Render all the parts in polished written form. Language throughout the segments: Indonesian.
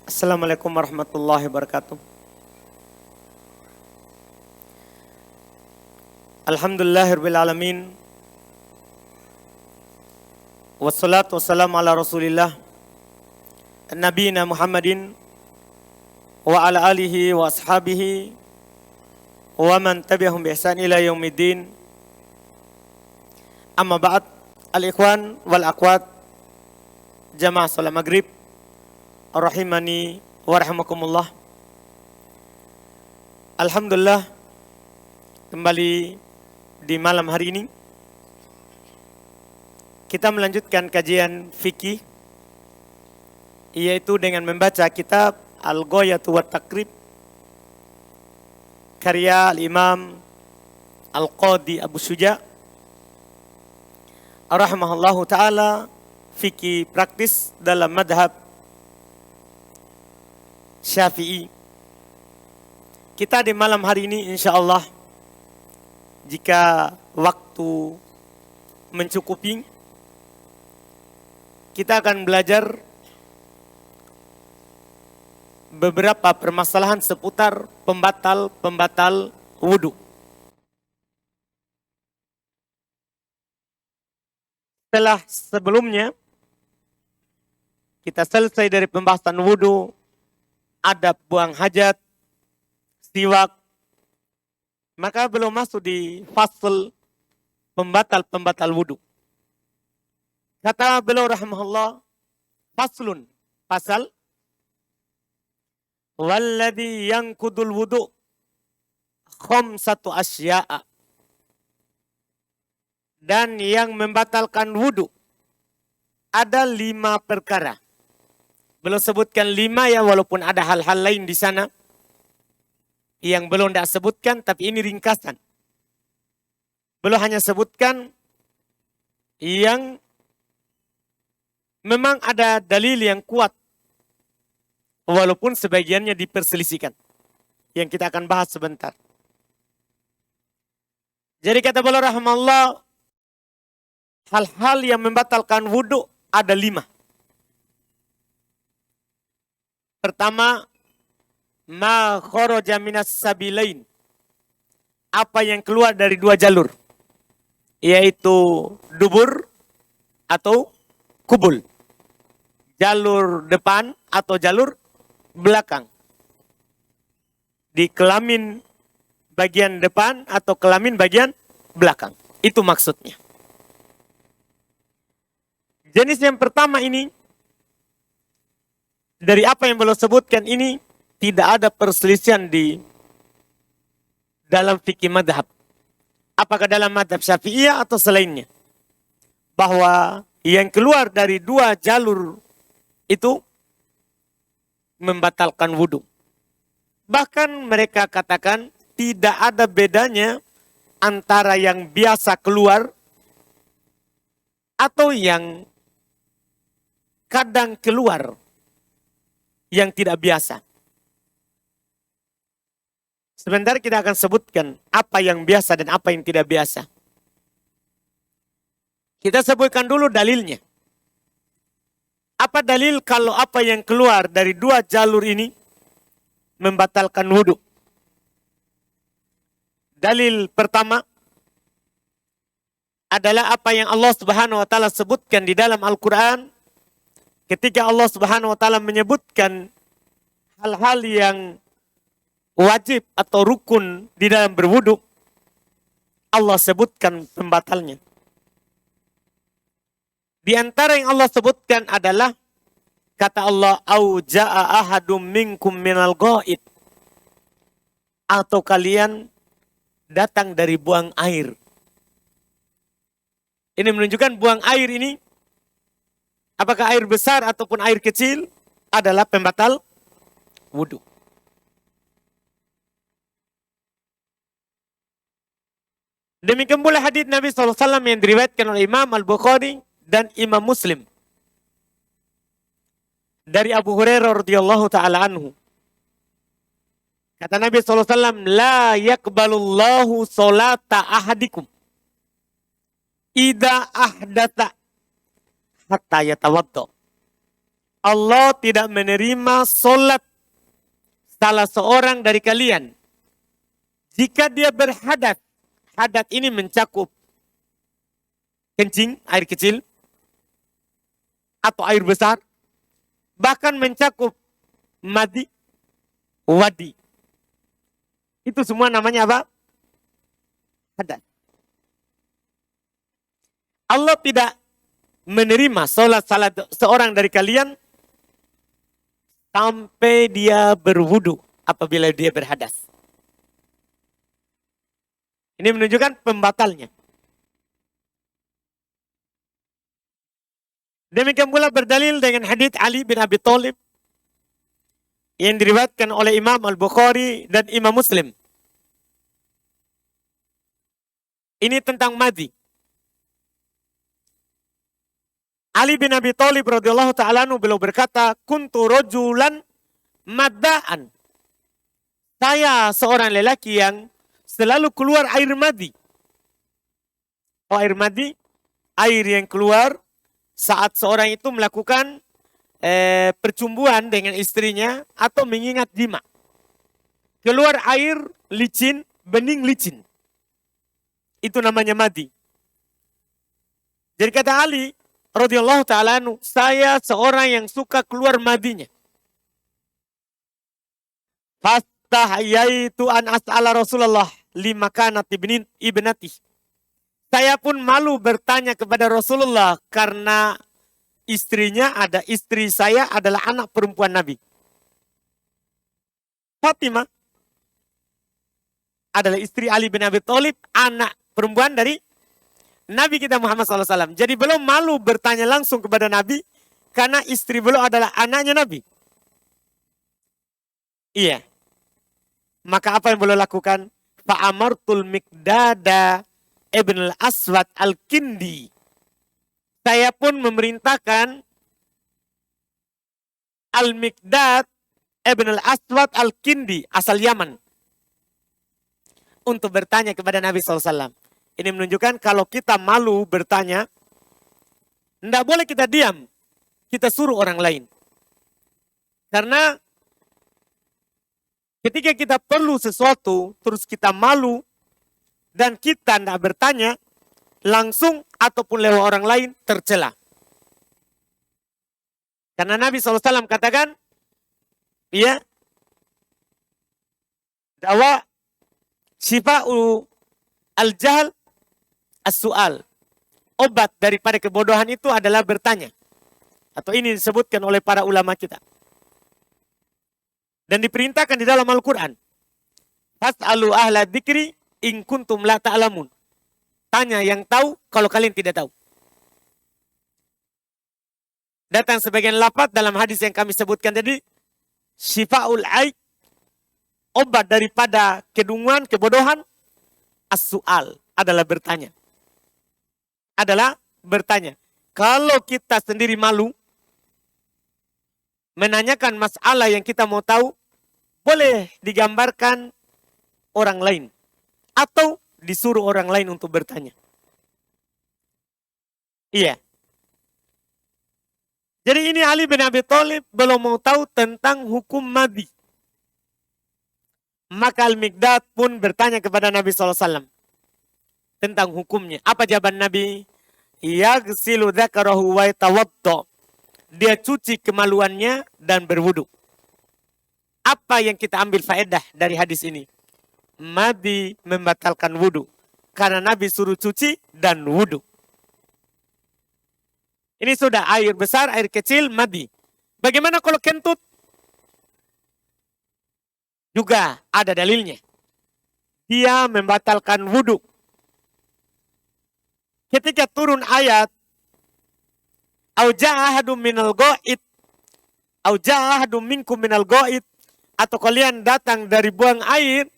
Assalamualaikum warahmatullahi wabarakatuh. Alhamdulillahirabbil alamin. Wassalatu wassalamu ala Rasulillah nabiyina Muhammadin wa ala alihi wa ashabihi wa man tabi'ahum bi ihsan ila yaumiddin. Amma ba'd, al-ikhwan wal akhwat jamaah salat maghrib rahimani wa rahimakumullah. Alhamdulillah, kembali di malam hari ini kita melanjutkan kajian fikih, yaitu dengan membaca kitab Al-Ghayatu wat Taqrib karya Al-Imam Al-Qadhi Abu Syuja rahimahullahu ta'ala, fikih praktis dalam madhab Syafi'i. Kita di malam hari ini insyaallah, jika waktu mencukupi, kita akan belajar beberapa permasalahan seputar pembatal wudu. Setelah sebelumnya kita selesai dari pembahasan wudu, adab buang hajat, siwak, maka belum masuk di fasal pembatal wudu. Kata beliau rahimahullah, faslun, pasal, walladhi yanqudul wudu khamsatu asya'a, dan yang membatalkan wudu ada 5 perkara. Belum sebutkan 5 ya, walaupun ada hal-hal lain di sana yang belum tidak sebutkan, tapi ini ringkasan. Belum hanya sebutkan yang memang ada dalil yang kuat, walaupun sebagiannya diperselisihkan, yang kita akan bahas sebentar. Jadi kata beliau rahimahullah, hal-hal yang membatalkan wudu ada 5. Pertama, ma kharaja minas sabilain, apa yang keluar dari 2 jalur, yaitu dubur atau kubul, jalur depan atau jalur belakang, di kelamin bagian depan atau kelamin bagian belakang. Itu maksudnya. Jenis yang pertama ini, dari apa yang belum sebutkan ini, tidak ada perselisihan di dalam fikih madhab. Apakah dalam madhab Syafi'iyah atau selainnya, bahwa yang keluar dari 2 jalur itu membatalkan wudu. Bahkan mereka katakan tidak ada bedanya antara yang biasa keluar atau yang kadang keluar, yang tidak biasa. Sebentar kita akan sebutkan apa yang biasa dan apa yang tidak biasa. Kita sebutkan dulu dalilnya. Apa dalil kalau apa yang keluar dari 2 jalur ini membatalkan wudu? Dalil pertama adalah apa yang Allah Subhanahu wa taala sebutkan di dalam Al-Qur'an, ketika Allah Subhanahu wa taala menyebutkan hal-hal yang wajib atau rukun di dalam berwudu, Allah sebutkan pembatalnya. Di antara yang Allah sebutkan adalah kata Allah, au jaa ahadum minkum minal ghaid, atau kalian datang dari buang air. Ini menunjukkan buang air ini, apakah air besar ataupun air kecil, adalah pembatal wudu. Demikian pula hadits Nabi SAW yang diriwayatkan oleh Imam Al-Bukhari dan Imam Muslim dari Abu Hurairah radhiyallahu ta'ala anhu. Kata Nabi SAW, la yakbalullahu salata ahadikum idza ahdatha hatta yatawadda. Allah tidak menerima solat salah seorang dari kalian jika dia berhadat. Hadat ini mencakup kencing, air kecil, atau air besar, bahkan mencakup madi, wadi. Itu semua namanya apa? Hadat. Allah tidak menerima salat salah seorang dari kalian sampai dia berwudu apabila dia berhadas. Ini menunjukkan pembatalnya. Demikian pula berdalil dengan hadits Ali bin Abi Thalib yang diriwayatkan oleh Imam Al-Bukhari dan Imam Muslim. Ini tentang madi. Ali bin Abi Thalib radhiyallahu ta'ala anhu beliau berkata, "Kuntu rajulan madda'an." Saya seorang lelaki yang selalu keluar air madi. Oh, air madi, air yang keluar saat seorang itu melakukan percumbuan dengan istrinya atau mengingat jima. Keluar air licin, bening licin. Itu namanya madi. Jadi kata Ali radhiyallahu ta'ala anhu, saya seorang yang suka keluar madinya. Fastahayaitu an as'ala Rasulullah lima kanat ibnati. Saya pun malu bertanya kepada Rasulullah karena istri saya adalah anak perempuan Nabi. Fatimah adalah istri Ali bin Abi Thalib, anak perempuan dari Nabi kita Muhammad SAW. Jadi beliau malu bertanya langsung kepada Nabi karena istri beliau adalah anaknya Nabi. Iya. Maka apa yang beliau lakukan? Fa'amartul Miqdada ibn al-Aswad al-Kindi. Saya pun memerintahkan Al-Miqdad ibn al-Aswad al-Kindi, asal Yaman, untuk bertanya kepada Nabi SAW. Ini menunjukkan kalau kita malu bertanya, tidak boleh kita diam. Kita suruh orang lain. Karena ketika kita perlu sesuatu, terus kita malu, dan kita tidak bertanya, langsung ataupun lewat orang lain, tercela. Karena Nabi SAW katakan, ya, dawa syifa'u al-jahl as-su'al. Obat daripada kebodohan itu adalah bertanya. Atau ini disebutkan oleh para ulama kita. Dan diperintahkan di dalam Al-Quran. Fas'alu ahla dzikri in kuntum la ta'lamun. Tanya yang tahu kalau kalian tidak tahu. Datang sebagian lafaz dalam hadis yang kami sebutkan tadi. Syifa'ul aib. Obat daripada kedunguan, kebodohan. As-su'al. Adalah bertanya. Adalah bertanya. Kalau kita sendiri malu. Menanyakan masalah yang kita mau tahu. Boleh digambarkan orang lain. Atau disuruh orang lain untuk bertanya. Iya. Jadi ini Ali bin Abi Thalib belum mau tahu tentang hukum madi. Maka Al-Miqdad pun bertanya kepada Nabi SAW. Tentang hukumnya. Apa jawaban Nabi? Yaghsilu dzakarahu wa yatawadda. Dia cuci kemaluannya dan berwudu. Apa yang kita ambil faedah dari hadis ini? Madi membatalkan wudu. Karena Nabi suruh cuci dan wudu. Ini sudah air besar, air kecil, madi. Bagaimana kalau kentut? Juga ada dalilnya. Dia membatalkan wudu. Ketika turun ayat, au ja'a ahadum minal ghaid, au ja'a ahadum minkum minal ghaid, atau kalian datang dari buang air,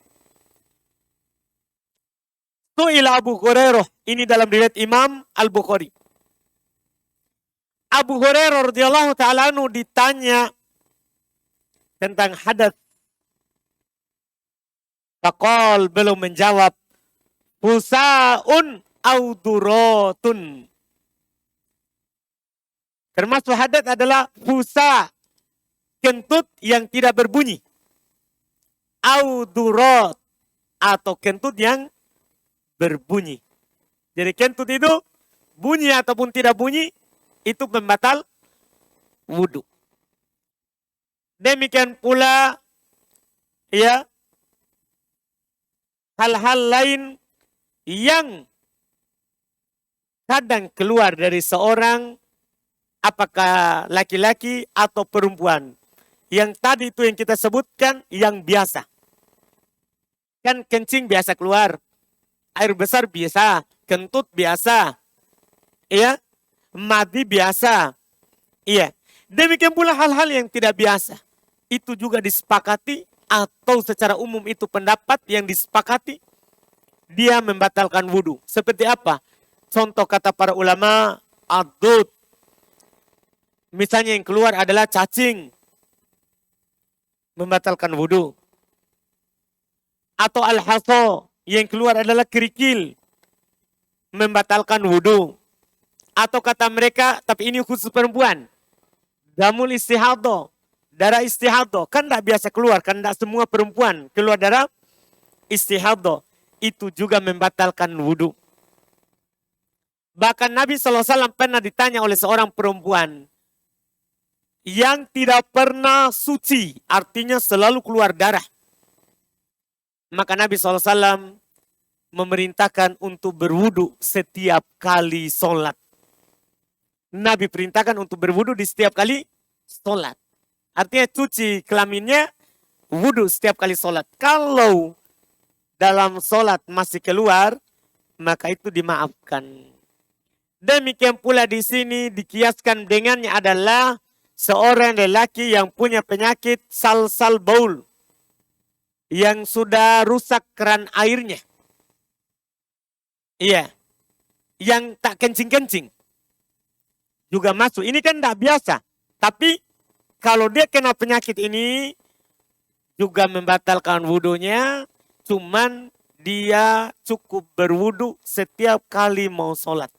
Su'ila Abu Hurairah. Ini dalam riwayat Imam Al-Bukhari. Abu Hurairah radhiyallahu ta'ala anhu ditanya tentang hadas. Faqal, belum menjawab. Fusa'un au duratun. Termasuk hadat adalah busa, kentut yang tidak berbunyi. Audurat, atau kentut yang berbunyi. Jadi kentut itu bunyi ataupun tidak bunyi, itu pembatal wudhu. Demikian pula ya hal-hal lain yang kadang keluar dari seorang, apakah laki-laki atau perempuan. Yang tadi itu yang kita sebutkan yang biasa. Kan kencing biasa keluar, air besar biasa, kentut biasa, ya, madi biasa, iya. Demikian pula hal-hal yang tidak biasa, itu juga disepakati atau secara umum itu pendapat yang disepakati, dia membatalkan wudhu. Seperti apa? Contoh kata para ulama, adud. Misalnya yang keluar adalah cacing, membatalkan wudhu. Atau al-haso, yang keluar adalah kerikil, membatalkan wudhu. Atau kata mereka, tapi ini khusus perempuan, damul istihado, darah istihado, kan tidak biasa keluar, kan tidak semua perempuan keluar darah istihado, itu juga membatalkan wudhu. Bahkan Nabi SAW pernah ditanya oleh seorang perempuan yang tidak pernah suci, artinya selalu keluar darah. Maka Nabi SAW memerintahkan untuk berwudu setiap kali sholat. Nabi perintahkan untuk berwudu di setiap kali sholat. Artinya cuci kelaminnya, wudu setiap kali sholat. Kalau dalam sholat masih keluar, maka itu dimaafkan. Demikian pula di sini dikiaskan dengannya adalah seorang lelaki yang punya penyakit salsal baul, yang sudah rusak keran airnya. Iya. Yang tak kencing-kencing juga masuk. Ini kan tidak biasa. Tapi kalau dia kena penyakit ini juga membatalkan wudhunya. Cuman dia cukup berwudhu setiap kali mau sholat.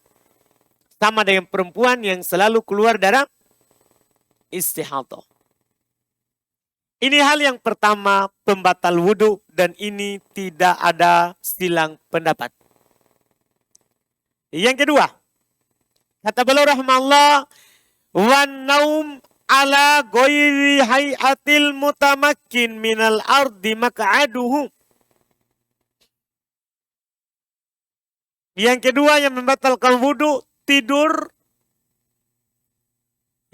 Sama dengan perempuan yang selalu keluar darah istihadah. Ini hal yang pertama, pembatal wudhu, dan ini tidak ada silang pendapat. Yang kedua, kata beliau rahimahullah, wan naum ala ghairi hayatil mutamakkin minal ardi mak'aduhu. Yang kedua yang membatalkan wudhu, tidur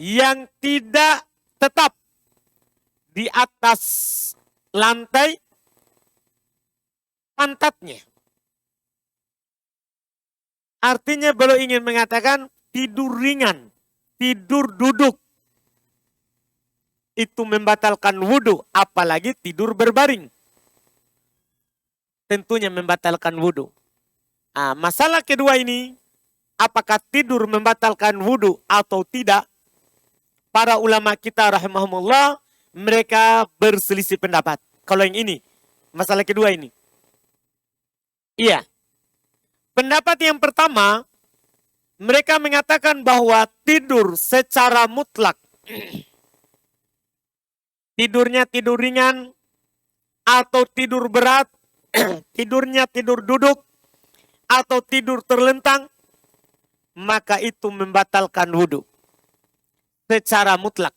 yang tidak tetap di atas lantai pantatnya. Artinya beliau ingin mengatakan tidur ringan, tidur duduk. Itu membatalkan wudhu, apalagi tidur berbaring. Tentunya membatalkan wudhu. Nah, masalah kedua ini, apakah tidur membatalkan wudhu atau tidak? Para ulama kita rahimahumullah, mereka berselisih pendapat. Kalau yang ini, masalah kedua ini. Iya. Pendapat yang pertama, mereka mengatakan bahwa tidur secara mutlak, tidurnya tidur ringan atau tidur berat, tidurnya tidur duduk atau tidur terlentang, maka itu membatalkan wudhu secara mutlak.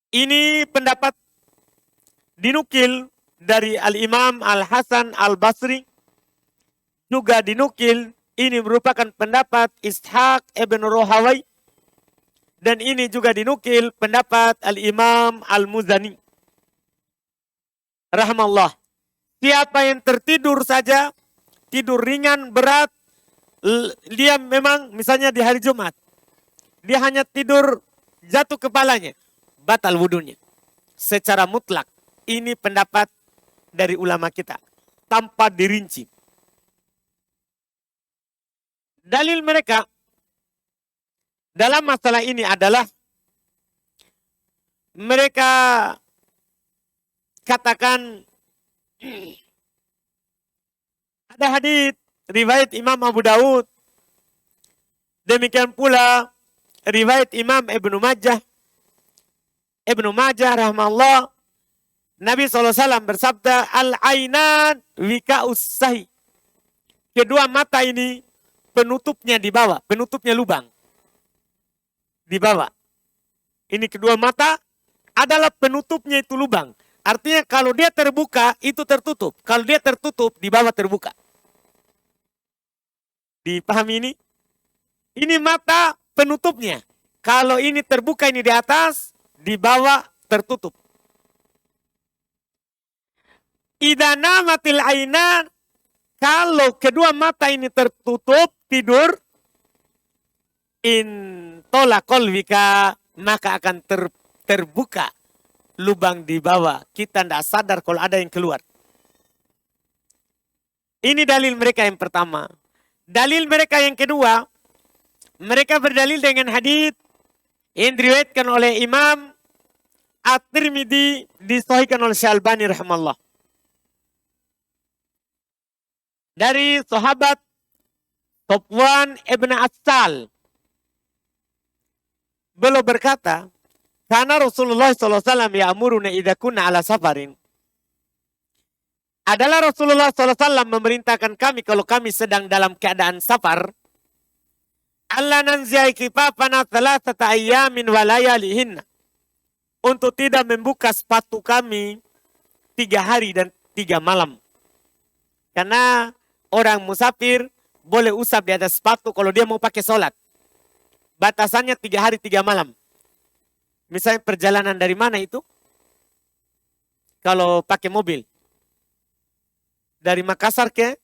Ini pendapat dinukil dari Al-Imam Al-Hasan Al-Basri, juga dinukil, ini merupakan pendapat Ishaq ibn Rohawai, dan ini juga dinukil pendapat Al-Imam Al-Muzani rahimahullah. Siapa yang tertidur saja, tidur ringan, berat, dia memang misalnya di hari Jumat, dia hanya tidur jatuh kepalanya, batal wudhunya secara mutlak. Ini pendapat dari ulama kita tanpa dirinci. Dalil mereka dalam masalah ini adalah mereka katakan ada hadits riwayat Imam Abu Daud Demikian pula riwayat Imam Ibnu Majah. Ibnu Majah rahimahullah, Nabi SAW bersabda, al-ainan wika'us sahi. Kedua mata ini penutupnya di bawah, penutupnya lubang. Di bawah. Ini kedua mata adalah penutupnya itu lubang. Artinya kalau dia terbuka, itu tertutup. Kalau dia tertutup, di bawah terbuka. Dipahami ini? Ini mata penutupnya. Kalau ini terbuka, ini di atas, di bawah tertutup. Idza namatil ainan, kalau kedua mata ini tertutup, tidur, in tolakol wika, maka akan terbuka lubang di bawah. Kita tidak sadar kalau ada yang keluar. Ini dalil mereka yang pertama. Dalil mereka yang kedua, mereka berdalil dengan hadits yang diriwayatkan oleh Imam At-Tirmidzi, disahihkan oleh Syalbani rahimahullah. Dari sahabat Sofwan ibn Assal. Beliau berkata, karena Rasulullah SAW ya'muruna idza kunna ala safarin. Adalah Rasulullah SAW memerintahkan kami kalau kami sedang dalam keadaan safar. Allah nanziai kifafana thalathata ayyamin wa layalihinna. Untuk tidak membuka sepatu kami 3 hari dan 3 malam. Karena orang musafir boleh usap di atas sepatu kalau dia mau pakai sholat. Batasannya 3 hari 3 malam. Misalnya perjalanan dari mana itu? Kalau pakai mobil. Dari Makassar ke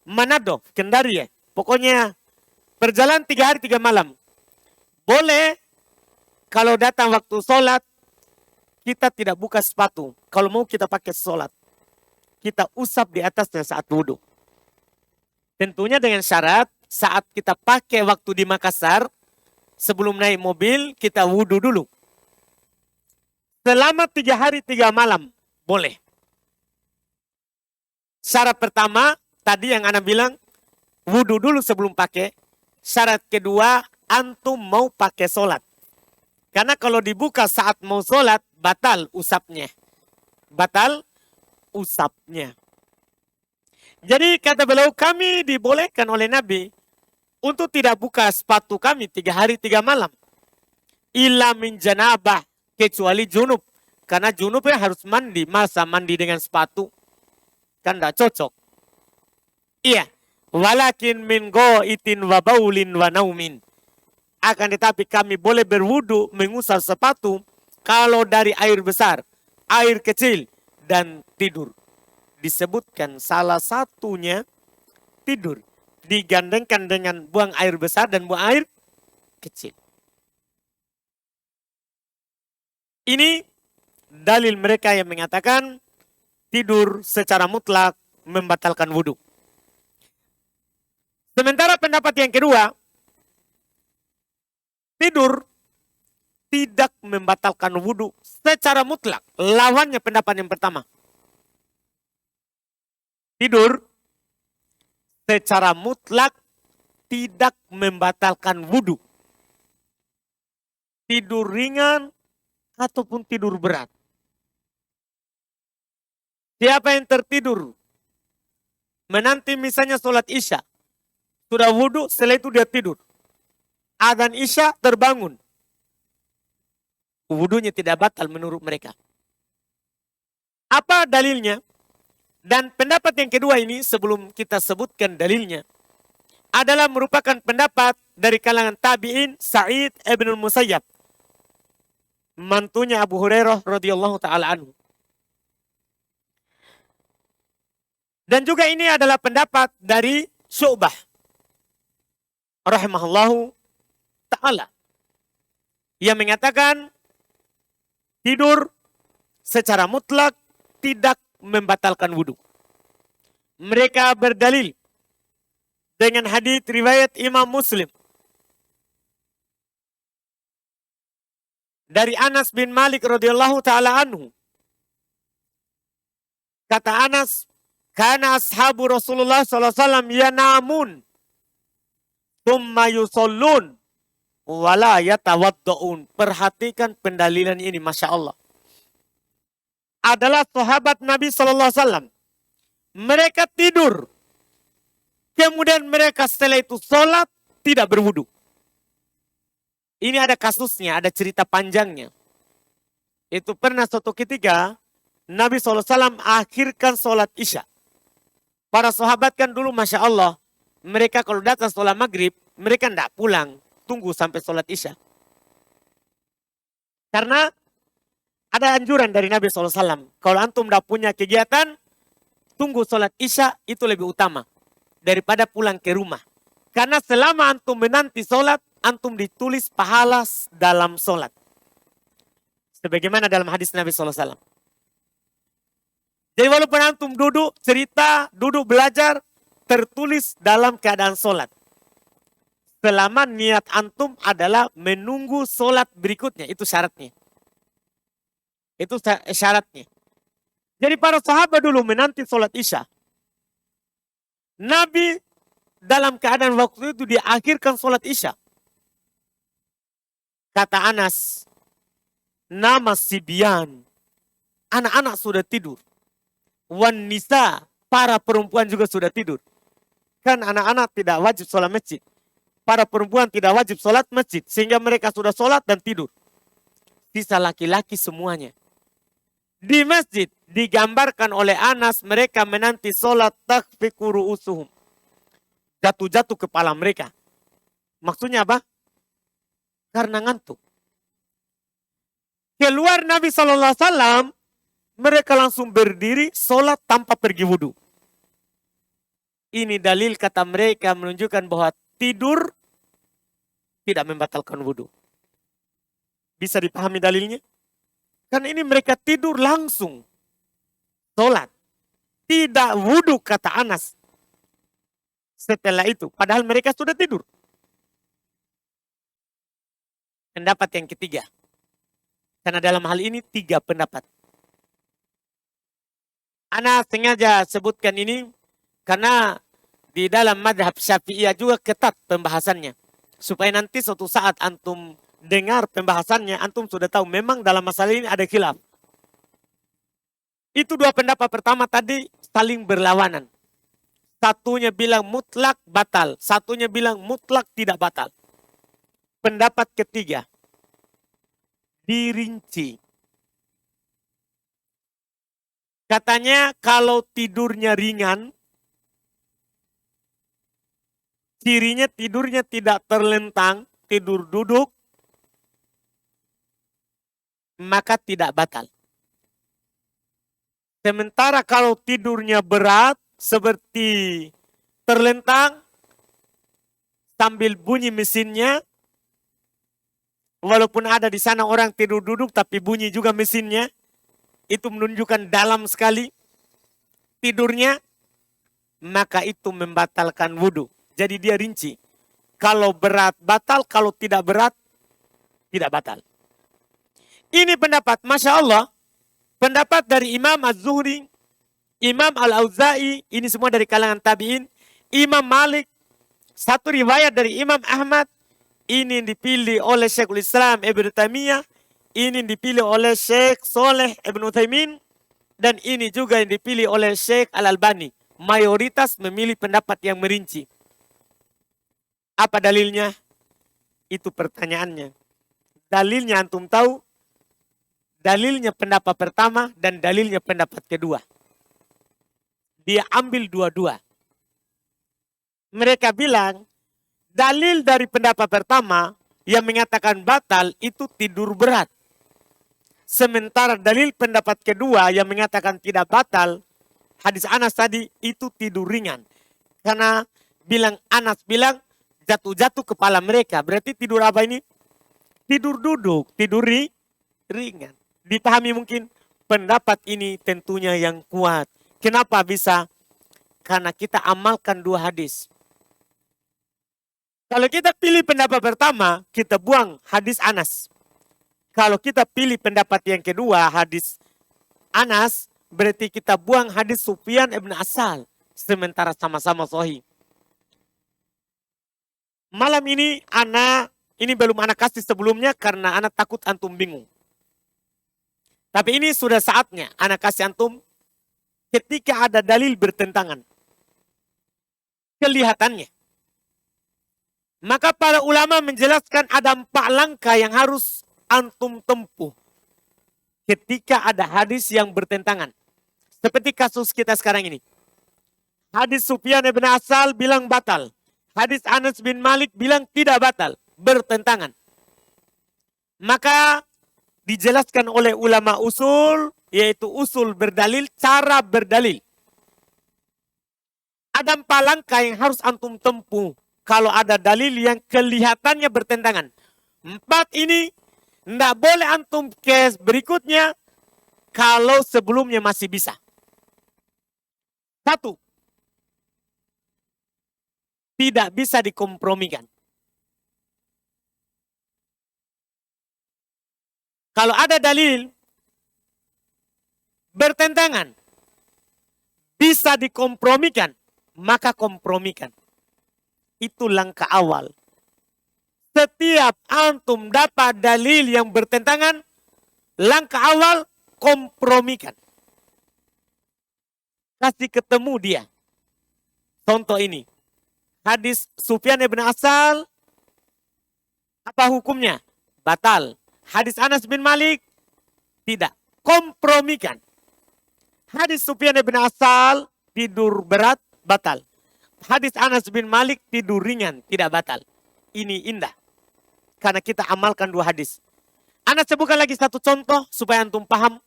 Manado, Kendaria. Pokoknya perjalanan 3 hari 3 malam. Boleh kalau datang waktu sholat, kita tidak buka sepatu. Kalau mau kita pakai sholat, kita usap di atasnya saat wudhu. Tentunya dengan syarat saat kita pakai waktu di Makassar, sebelum naik mobil, kita wudhu dulu. Selama 3 hari 3 malam, boleh. Syarat pertama, tadi yang Ana bilang, wudhu dulu sebelum pakai. Syarat kedua, antum mau pakai sholat. Karena kalau dibuka saat mau sholat, batal usapnya. Batal usapnya. Jadi kata beliau, kami dibolehkan oleh Nabi untuk tidak buka sepatu kami 3 hari 3 malam. Illa min janabah, kecuali junub. Karena junubnya harus mandi. Masa mandi dengan sepatu? Kan tidak cocok. Iya. Walakin min go'itin wa baulin wa naumin. Akan tetapi kami boleh berwudu mengusap sepatu kalau dari air besar, air kecil, dan tidur. Disebutkan salah satunya tidur. Digandengkan dengan buang air besar dan buang air kecil. Ini dalil mereka yang mengatakan tidur secara mutlak membatalkan wudu. Sementara pendapat yang kedua, tidur tidak membatalkan wudu secara mutlak. Lawannya pendapat yang pertama. Tidur secara mutlak tidak membatalkan wudu. Tidur ringan ataupun tidur berat. Siapa yang tertidur menanti misalnya sholat isya, sudah wudu, setelah itu dia tidur. Adzan isya terbangun. Wudunya tidak batal menurut mereka. Apa dalilnya? Dan pendapat yang kedua ini sebelum kita sebutkan dalilnya adalah merupakan pendapat dari kalangan tabi'in Sa'id ibn al-Musayyab. Mantunya Abu Hurairah radhiyallahu ta'ala anhu. Dan juga ini adalah pendapat dari Syu'bah rahimahullahu ta'ala. Yang mengatakan tidur secara mutlak tidak membatalkan wudu. Mereka berdalil dengan hadits riwayat Imam Muslim dari Anas bin Malik radhiyallahu taala anhu. Kata Anas, Karena ashabu Rasulullah SAW yanamun. Thumma yusallun. Wala yatawaddaun. Perhatikan pendalilan ini, Masya Allah. Adalah sahabat Nabi SAW. Mereka tidur. Kemudian mereka setelah itu sholat tidak berwudu. Ini ada kasusnya, ada cerita panjangnya. Itu pernah suatu ketika Nabi SAW akhirkan sholat isya. Para sahabat kan dulu Masya Allah, mereka kalau datang sholat maghrib, mereka tidak pulang, tunggu sampai sholat isya. Karena ada anjuran dari Nabi SAW, kalau antum tidak punya kegiatan, tunggu sholat isya itu lebih utama daripada pulang ke rumah. Karena selama antum menanti sholat, antum ditulis pahala dalam sholat. Sebagaimana dalam hadis Nabi SAW. Jadi walaupun antum duduk, cerita, duduk belajar, tertulis dalam keadaan sholat. Selama niat antum adalah menunggu sholat berikutnya. Itu syaratnya. Itu syaratnya. Jadi para sahabat dulu menanti sholat isya. Nabi dalam keadaan waktu itu diakhirkan sholat isya. Kata Anas, nama Sibyan. Anak-anak sudah tidur. Wan nisa, para perempuan juga sudah tidur. Kan anak-anak tidak wajib sholat masjid. Para perempuan tidak wajib sholat masjid. Sehingga mereka sudah sholat dan tidur. Sisa laki-laki semuanya. Di masjid digambarkan oleh Anas mereka menanti sholat takfiku ru'usuhum. Jatuh-jatuh kepala mereka. Maksudnya apa? Karena ngantuk. Keluar Nabi SAW, mereka langsung berdiri, sholat tanpa pergi wudhu. Ini dalil kata mereka menunjukkan bahwa tidur tidak membatalkan wudhu. Bisa dipahami dalilnya? Karena ini mereka tidur langsung. Sholat. Tidak wudhu kata Anas. Setelah itu, padahal mereka sudah tidur. Pendapat yang ketiga. Karena dalam hal ini 3 pendapat. Ana sengaja sebutkan ini karena di dalam madhab Syafi'iyah juga ketat pembahasannya. Supaya nanti suatu saat antum dengar pembahasannya, antum sudah tahu memang dalam masalah ini ada khilaf. Itu 2 pendapat pertama tadi saling berlawanan. Satunya bilang mutlak batal, satunya bilang mutlak tidak batal. Pendapat ketiga, dirinci. Katanya kalau tidurnya ringan, cirinya tidurnya tidak terlentang, tidur duduk, maka tidak batal. Sementara kalau tidurnya berat, seperti terlentang, sambil bunyi mesinnya, walaupun ada di sana orang tidur duduk, tapi bunyi juga mesinnya, itu menunjukkan dalam sekali tidurnya, maka itu membatalkan wudhu. Jadi dia rinci. Kalau berat batal, kalau tidak berat tidak batal. Ini pendapat, Masya Allah, pendapat dari Imam Az-Zuhri, Imam Al-Auza'i, ini semua dari kalangan tabi'in, Imam Malik, satu riwayat dari Imam Ahmad, ini dipilih oleh Syekhul Islam Ibn Taimiyah, ini dipilih oleh Syekh Soleh Ibn Utsaimin, dan ini juga yang dipilih oleh Syekh Al-Albani. Mayoritas memilih pendapat yang merinci. Apa dalilnya? Itu pertanyaannya. Dalilnya antum tahu? Dalilnya pendapat pertama dan dalilnya pendapat kedua. Dia ambil dua-dua. Mereka bilang, dalil dari pendapat pertama yang mengatakan batal itu tidur berat. Sementara dalil pendapat kedua yang mengatakan tidak batal, hadis Anas tadi itu tidur ringan. Karena Anas bilang jatuh-jatuh kepala mereka. Berarti tidur apa ini? Tidur duduk, tidur ringan. Dipahami mungkin? Pendapat ini tentunya yang kuat. Kenapa bisa? Karena kita amalkan 2 hadis. Kalau kita pilih pendapat pertama, kita buang hadis Anas. Kalau kita pilih pendapat yang kedua, hadis Anas, berarti kita buang hadis Sufyan ibn Asal. Sementara sama-sama sahih. Malam ini belum anak kasih sebelumnya karena anak takut antum bingung. Tapi ini sudah saatnya anak kasih antum ketika ada dalil bertentangan. Kelihatannya. Maka para ulama menjelaskan ada 4 langkah yang harus antum tempuh ketika ada hadis yang bertentangan. Seperti kasus kita sekarang ini. Hadis Sufyan bin Asal bilang batal. Hadis Anas bin Malik bilang tidak batal. Bertentangan. Maka dijelaskan oleh ulama usul, yaitu usul berdalil, cara berdalil. Ada 4 langkah yang harus antum tempuh kalau ada dalil yang kelihatannya bertentangan. 4 ini tidak boleh antum kes berikutnya kalau sebelumnya masih bisa. 1. Tidak bisa dikompromikan. Kalau ada dalil bertentangan, bisa dikompromikan, maka kompromikan. Itu langkah awal. Setiap antum dapat dalil yang bertentangan, langkah awal kompromikan. Kasih ketemu dia. Contoh ini. Hadis Sufyan bin Asal, apa hukumnya? Batal. Hadis Anas bin Malik, tidak. Kompromikan. Hadis Sufyan bin Asal, tidur berat, batal. Hadis Anas bin Malik, tidur ringan, tidak batal. Ini indah. Karena kita amalkan 2 hadis. Anas sebutkan lagi 1 contoh supaya antum paham.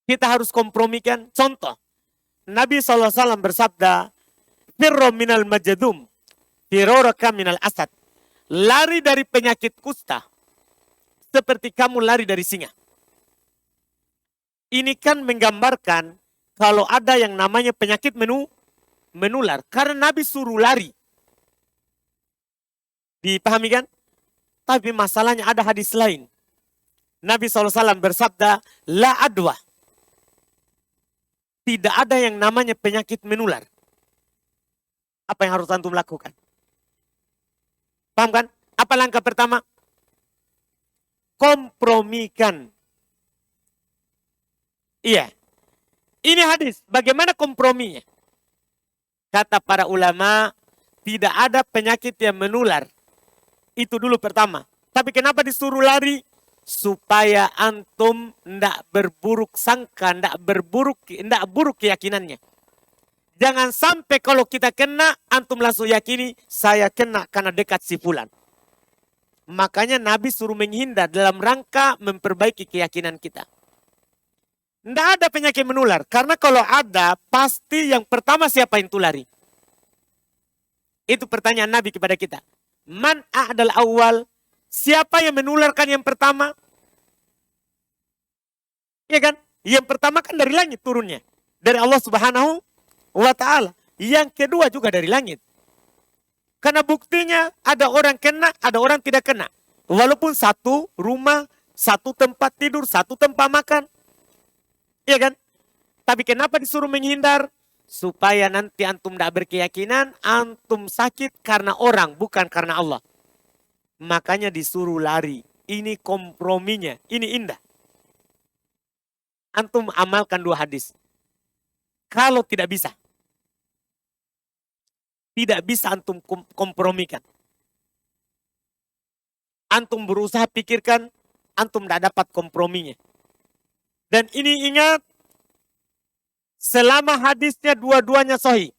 Kita harus kompromikan. Contoh. Nabi SAW bersabda, Firro minal majadum, firoraka minal asad. Lari dari penyakit kusta, seperti kamu lari dari singa. Ini kan menggambarkan kalau ada yang namanya penyakit menular. Karena Nabi suruh lari. Dipahami kan? Tapi masalahnya ada hadis lain. Nabi SAW bersabda, La adwa. Tidak ada yang namanya penyakit menular. Apa yang harus antum lakukan? Paham kan? Apa langkah pertama? Kompromikan. Iya. Ini hadis. Bagaimana komprominya? Kata para ulama, tidak ada penyakit yang menular. Itu dulu pertama. Tapi kenapa disuruh lari? Supaya antum tidak berburuk sangka, tidak buruk keyakinannya. Jangan sampai kalau kita kena, antum langsung yakini, saya kena karena dekat si fulan. Makanya Nabi suruh menghindar dalam rangka memperbaiki keyakinan kita. Tidak ada penyakit menular. Karena kalau ada, pasti yang pertama siapa yang tulari? Itu pertanyaan Nabi kepada kita. Man a'dal awal? Siapa yang menularkan yang pertama? Iya kan? Yang pertama kan dari langit turunnya. Dari Allah Subhanahu wa ta'ala. Yang kedua juga dari langit. Karena buktinya ada orang kena, ada orang tidak kena. Walaupun satu rumah, satu tempat tidur, satu tempat makan. Iya kan? Tapi kenapa disuruh menghindar? Supaya nanti antum tidak berkeyakinan, antum sakit karena orang, bukan karena Allah. Makanya disuruh lari. Ini komprominya, ini indah. Antum amalkan 2 hadis. Kalau tidak bisa. Tidak bisa antum kompromikan. Antum berusaha pikirkan, antum tidak dapat komprominya. Dan ini ingat, selama hadisnya dua-duanya sahih.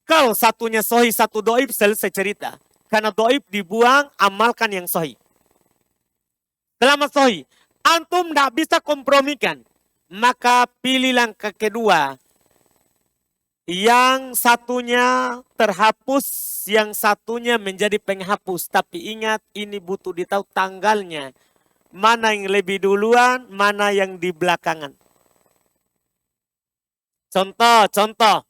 Kalau satunya sahih, satu doib, selesai cerita. Karena doib dibuang, amalkan yang sahih. Selama sahih, antum tidak bisa kompromikan. Maka pilih langkah kedua. Yang satunya terhapus, yang satunya menjadi penghapus. Tapi ingat, ini butuh ditahu tanggalnya. Mana yang lebih duluan, mana yang di belakangan. Contoh.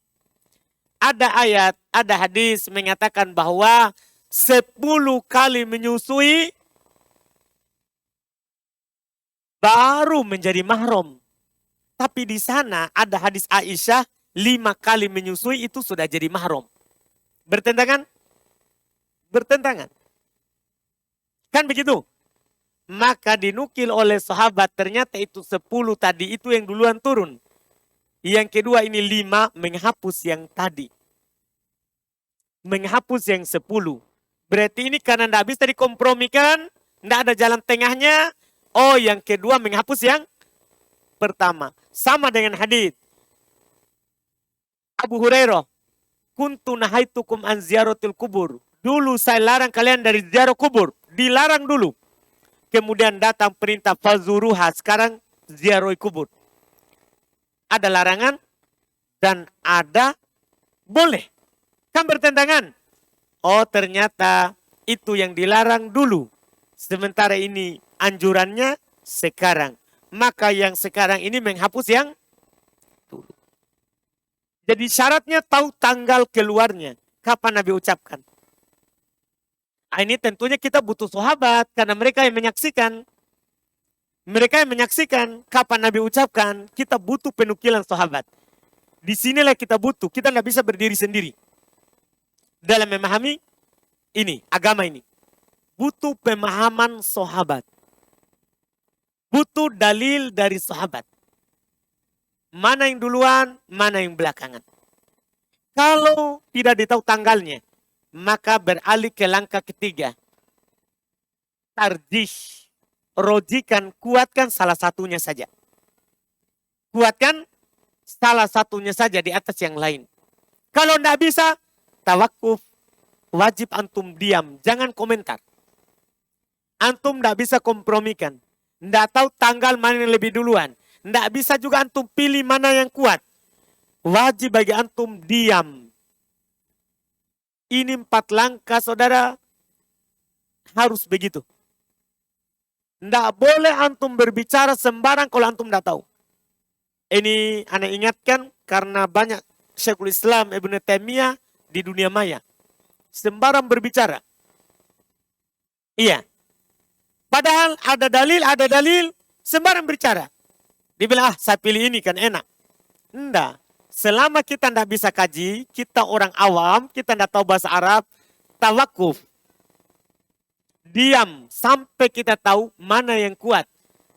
Ada ayat, ada hadis mengatakan bahwa 10 kali menyusui baru menjadi mahram. Tapi di sana ada hadis Aisyah, 5 kali menyusui itu sudah jadi mahram. Bertentangan? Bertentangan. Kan begitu? Maka dinukil oleh sahabat, ternyata itu 10 tadi itu yang duluan turun. Yang kedua ini 5 menghapus yang tadi. Menghapus yang 10. Berarti ini karena tidak bisa dikompromikan, tidak ada jalan tengahnya. Oh, yang kedua menghapus yang pertama. Sama dengan hadis Abu Hurairah. Kuntu nahaitukum an ziyaratil kubur. Dulu saya larang kalian dari ziarah kubur. Dilarang dulu. Kemudian datang perintah fazuruha. Sekarang ziarah kubur. Ada larangan dan ada boleh. Kan bertentangan. Oh, ternyata itu yang dilarang dulu. Sementara ini anjurannya sekarang. Maka yang sekarang ini menghapus yang dulu. Jadi syaratnya tahu tanggal keluarnya. Kapan Nabi ucapkan. Ini tentunya kita butuh sahabat. Karena mereka yang menyaksikan. Mereka yang menyaksikan kapan Nabi ucapkan. Kita butuh penukilan sahabat. Di sinilah kita butuh. Kita nggak bisa berdiri sendiri. Dalam memahami ini, agama ini. Butuh pemahaman sahabat. Butuh dalil dari sahabat. Mana yang duluan, mana yang belakangan. Kalau tidak ditahu tanggalnya, maka beralih ke langkah ketiga. Tarjih. Rojikan, kuatkan salah satunya saja. Kuatkan salah satunya saja di atas yang lain. Kalau tidak bisa, tawakuf. Wajib antum diam, jangan komentar. Antum tidak bisa kompromikan. Tidak tahu tanggal mana yang lebih duluan. Tidak bisa juga antum pilih mana yang kuat. Wajib bagi antum diam. Ini 4 langkah saudara. Harus begitu. Tidak boleh antum berbicara sembarang kalau antum tidak tahu. Ini anak ingatkan karena banyak Syekhul Islam Ibnu Taimiyah di dunia maya. Sembarang berbicara. Iya. Padahal ada dalil, sembarang berbicara. Dibilang, saya pilih ini kan enak. Enggak. Selama kita tidak bisa kaji, kita orang awam, kita tidak tahu bahasa Arab, tawakuf. Diam sampai kita tahu mana yang kuat.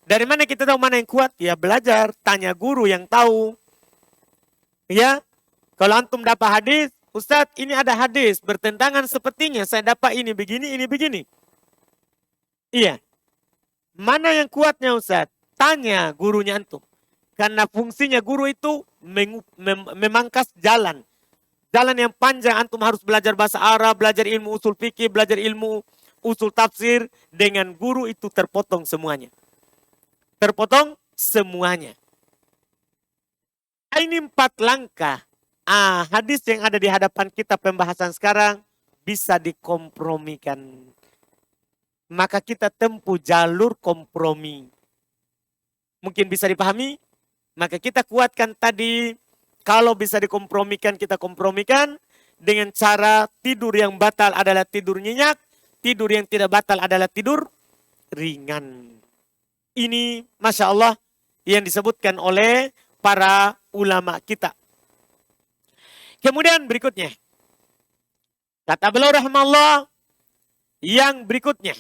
Dari mana kita tahu mana yang kuat? Ya belajar, tanya guru yang tahu. Ya, kalau antum dapat hadis, Ustadz ini ada hadis bertentangan sepertinya, saya dapat ini begini. Iya. Mana yang kuatnya Ustadz? Tanya gurunya antum. Karena fungsinya guru itu memangkas jalan. Jalan yang panjang antum harus belajar bahasa Arab, belajar ilmu usul fikih, belajar ilmu usul tafsir. Dengan guru itu terpotong semuanya. Terpotong semuanya. Ini 4 langkah. Hadis yang ada di hadapan kita pembahasan sekarang bisa dikompromikan. Maka kita tempuh jalur kompromi. Mungkin bisa dipahami? Maka kita kuatkan tadi. Kalau bisa dikompromikan, kita kompromikan. Dengan cara tidur yang batal adalah tidur nyenyak. Tidur yang tidak batal adalah tidur ringan. Ini Masya Allah yang disebutkan oleh para ulama kita. Kemudian berikutnya. Kata beliau rahimahullah. Yang berikutnya.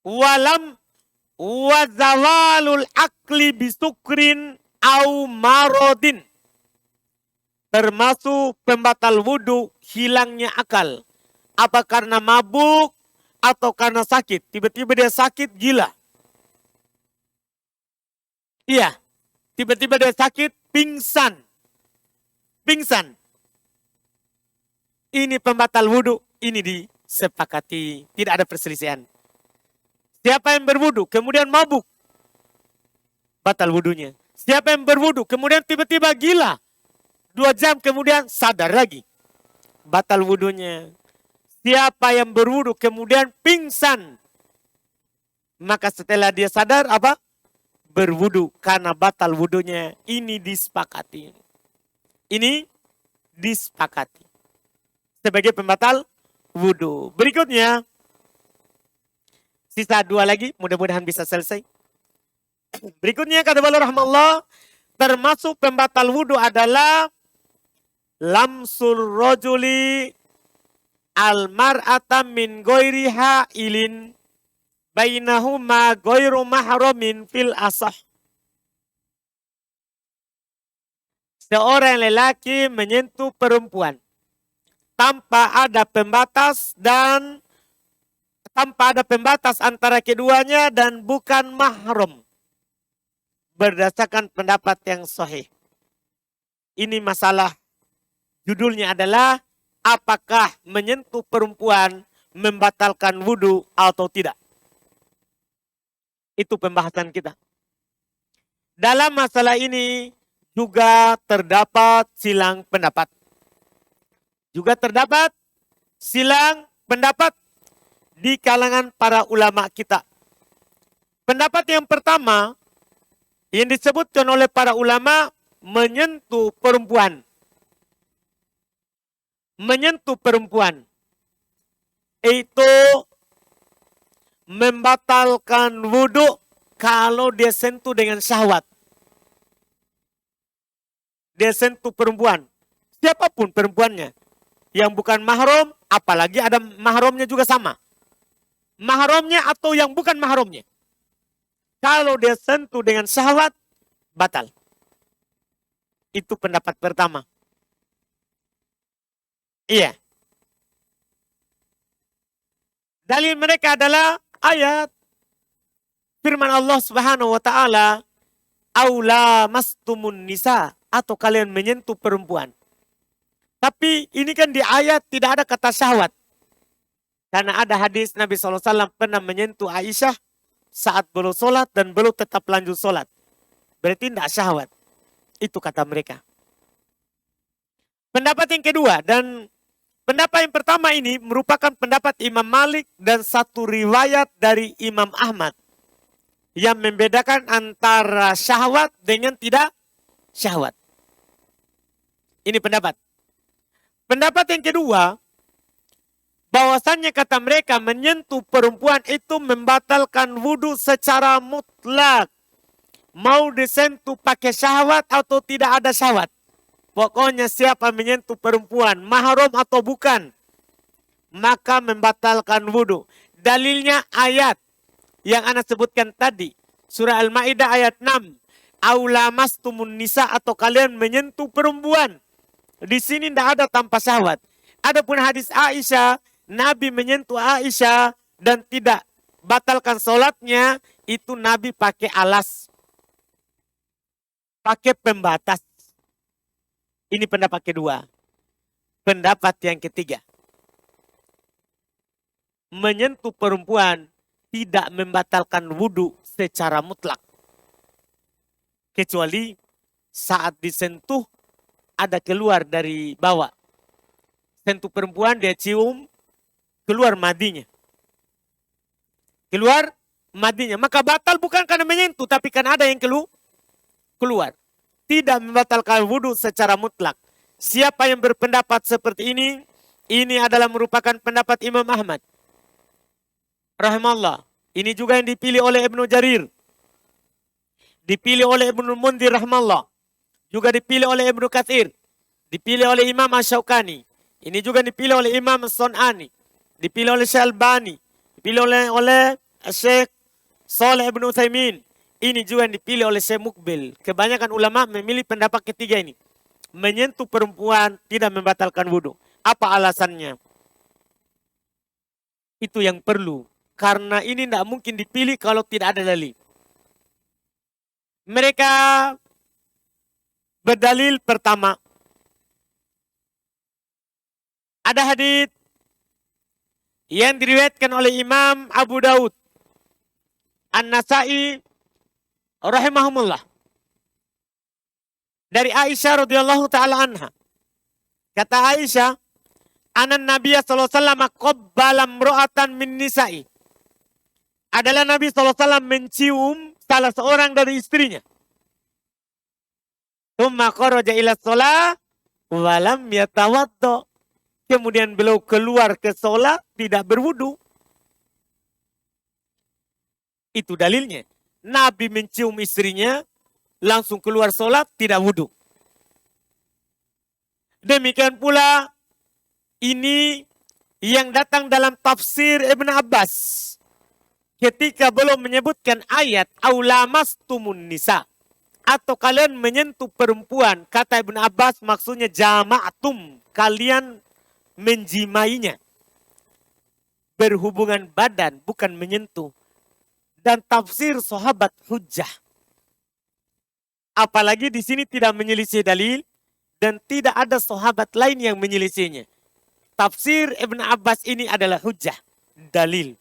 Walam wazawalul akli bisukrin au marodin. Termasuk pembatal wudhu hilangnya akal. Apa karena mabuk atau karena sakit. Tiba-tiba dia sakit gila. Iya. Tiba-tiba dia sakit pingsan. Pingsan. Ini pembatal wudhu. Ini disepakati. Tidak ada perselisihan. Siapa yang berwudhu kemudian mabuk. Batal wudhunya. Siapa yang berwudhu kemudian tiba-tiba gila. 2 jam kemudian sadar lagi. Batal wudhunya. Siapa yang berwudhu kemudian pingsan. Maka setelah dia sadar apa? Berwudhu karena batal wudhunya. Ini disepakati. Ini disepakati. Sebagai pembatal wudhu. Berikutnya. Sisa 2 lagi. Mudah-mudahan bisa selesai. Berikutnya kata beliau rahmatullah, termasuk pembatal wudu adalah lamsul rojuli al-mar'ata min goiriha ilin bainahuma goiru mahramin fil asah. Seorang lelaki menyentuh perempuan tanpa ada pembatas antara keduanya dan bukan mahram. Berdasarkan pendapat yang sahih. Ini masalah judulnya adalah apakah menyentuh perempuan membatalkan wudu atau tidak. Itu pembahasan kita. Dalam masalah ini juga terdapat silang pendapat. Juga terdapat silang pendapat di kalangan para ulama kita. Pendapat yang pertama yang disebutkan oleh para ulama menyentuh perempuan. Menyentuh perempuan itu membatalkan wudhu kalau dia sentuh dengan syahwat. Dia sentuh perempuan, siapapun perempuannya, yang bukan mahram, apalagi ada mahramnya juga sama. Mahramnya atau yang bukan mahramnya. Kalau dia sentuh dengan syahwat, batal. Itu pendapat pertama. Iya. Dalil mereka adalah ayat firman Allah Subhanahu wa taala, "Aula mastumun nisa," atau kalian menyentuh perempuan. Tapi ini kan di ayat tidak ada kata syahwat. Karena ada hadis Nabi SAW pernah menyentuh Aisyah saat belum sholat dan belum tetap lanjut sholat. Berarti tidak syahwat. Itu kata mereka. Pendapat yang kedua dan pendapat yang pertama ini merupakan pendapat Imam Malik dan satu riwayat dari Imam Ahmad. Yang membedakan antara syahwat dengan tidak syahwat. Ini pendapat. Pendapat yang kedua, bahwasannya kata mereka menyentuh perempuan itu membatalkan wudhu secara mutlak. Mau disentuh pakai syahwat atau tidak ada syahwat. Pokoknya siapa menyentuh perempuan, mahram atau bukan, maka membatalkan wudhu. Dalilnya ayat yang ana sebutkan tadi. Surah Al-Ma'idah ayat 6. Aula mastumun nisa, atau kalian menyentuh perempuan. Di sini tidak ada tanpa syahwat. Adapun hadis Aisyah, Nabi menyentuh Aisyah dan tidak batalkan sholatnya, itu Nabi pakai alas. Pakai pembatas. Ini pendapat kedua. Pendapat yang ketiga. Menyentuh perempuan tidak membatalkan wudhu secara mutlak. Kecuali saat disentuh ada keluar dari bawah. Sentuh perempuan dia cium, keluar madinya. Keluar madinya. Maka batal bukan karena menyentuh, tapi karena ada yang keluar. Tidak membatalkan wudhu secara mutlak. Siapa yang berpendapat seperti ini adalah merupakan pendapat Imam Ahmad rahimahullah. Ini juga yang dipilih oleh Ibnu Jarir. Dipilih oleh Ibnu Mundhir rahimahullah. Juga dipilih oleh Ibnu Katsir. Dipilih oleh Imam Asy-Syaukani. Ini juga dipilih oleh Imam Sun'ani. Dipilih oleh Syekh Albani. Dipilih oleh Syekh Shalih Ibnu Utsaimin. Ini juga yang dipilih oleh Syekh Mukbil. Kebanyakan ulama memilih pendapat ketiga ini. Menyentuh perempuan tidak membatalkan wudhu. Apa alasannya? Itu yang perlu. Karena ini tidak mungkin dipilih kalau tidak ada dalil. Mereka berdalil pertama. Ada hadits yang diriwayatkan oleh Imam Abu Daud, An-Nasai rahimahumullah. Dari Aisyah radhiyallahu taala anha. Kata Aisyah, anan Nabiya sallallahu alaihi wasallam qabbala imra'atan min nisa'i. Adalah Nabi sallallahu alaihi wasallam mencium salah seorang dari istrinya. Tsumma kharaja ila shalah wa lam yatawaddo. Kemudian beliau keluar ke sholat tidak berwudu. Itu dalilnya. Nabi mencium istrinya, langsung keluar sholat, tidak wudhu. Demikian pula ini yang datang dalam tafsir Ibn Abbas. Ketika belum menyebutkan ayat aulamastumun nisa, atau kalian menyentuh perempuan, kata Ibn Abbas maksudnya jama'atum, kalian menjimainya. Berhubungan badan, bukan menyentuh. Dan tafsir sahabat hujjah. Apalagi di sini tidak menyelisih dalil dan tidak ada sahabat lain yang menyelisihnya. Tafsir Ibn Abbas ini adalah hujjah, dalil.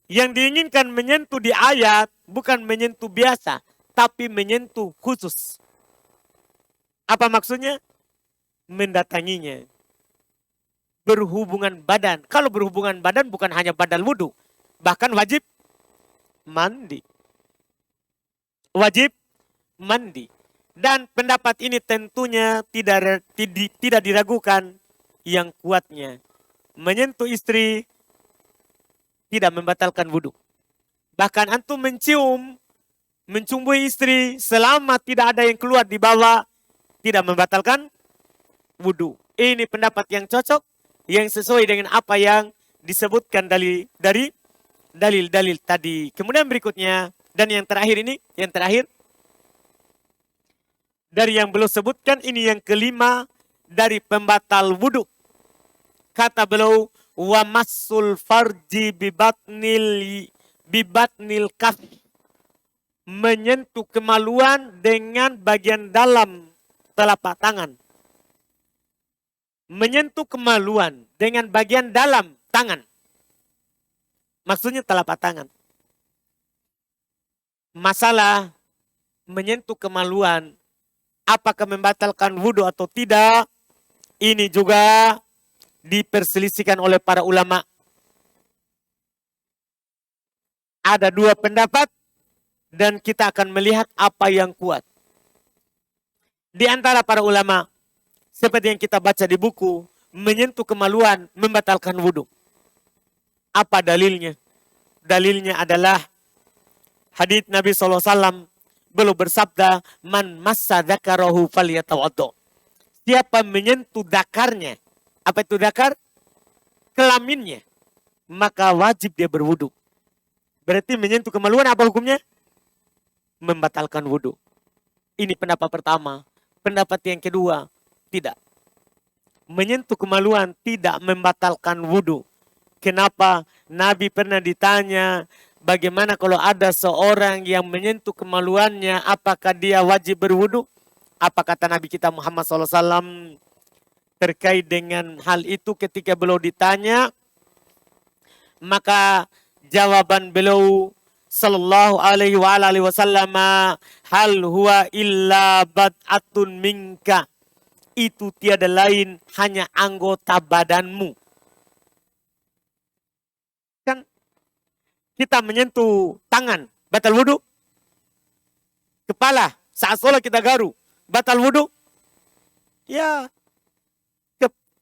Yang diinginkan menyentuh di ayat bukan menyentuh biasa, tapi menyentuh khusus. Apa maksudnya? Mendatanginya. Berhubungan badan. Kalau berhubungan badan bukan hanya badal wudhu, bahkan wajib mandi. Wajib mandi. Dan pendapat ini tentunya tidak diragukan yang kuatnya. Menyentuh istri tidak membatalkan wudhu. Bahkan antum mencumbui istri selama tidak ada yang keluar di bawah, tidak membatalkan wudhu. Ini pendapat yang cocok, yang sesuai dengan apa yang disebutkan dari dalil-dalil tadi. Kemudian berikutnya, dan yang terakhir ini, dari yang belum sebutkan, ini yang kelima dari pembatal wudhu. Kata beliau, wa massul farji bibatnil kaf, menyentuh kemaluan dengan bagian dalam telapak tangan. Menyentuh kemaluan dengan bagian dalam tangan. Maksudnya telapak tangan. Masalah menyentuh kemaluan, apakah membatalkan wudhu atau tidak, ini juga diperselisihkan oleh para ulama. Ada dua pendapat dan kita akan melihat apa yang kuat. Di antara para ulama, seperti yang kita baca di buku, menyentuh kemaluan membatalkan wudhu. Apa dalilnya? Dalilnya adalah hadits Nabi SAW beliau bersabda, man massa dzakarahu falyatawaddo. Siapa menyentuh dakarnya, apa itu dakar? Kelaminnya, maka wajib dia berwudu. Berarti menyentuh kemaluan apa hukumnya? Membatalkan wudu. Ini pendapat pertama. Pendapat yang kedua, tidak. Menyentuh kemaluan tidak membatalkan wudu. Kenapa? Nabi pernah ditanya, bagaimana kalau ada seorang yang menyentuh kemaluannya, apakah dia wajib berwudu? Apa kata Nabi kita Muhammad SAW terkait dengan hal itu ketika beliau ditanya? Maka jawaban beliau sallallahu alaihi wasallam, hal huwa illa bad'atun minka. Itu tiada lain hanya anggota badanmu. Kan kita menyentuh tangan, batal wudu. Kepala, saat sholat kita garu, batal wudu. Ya,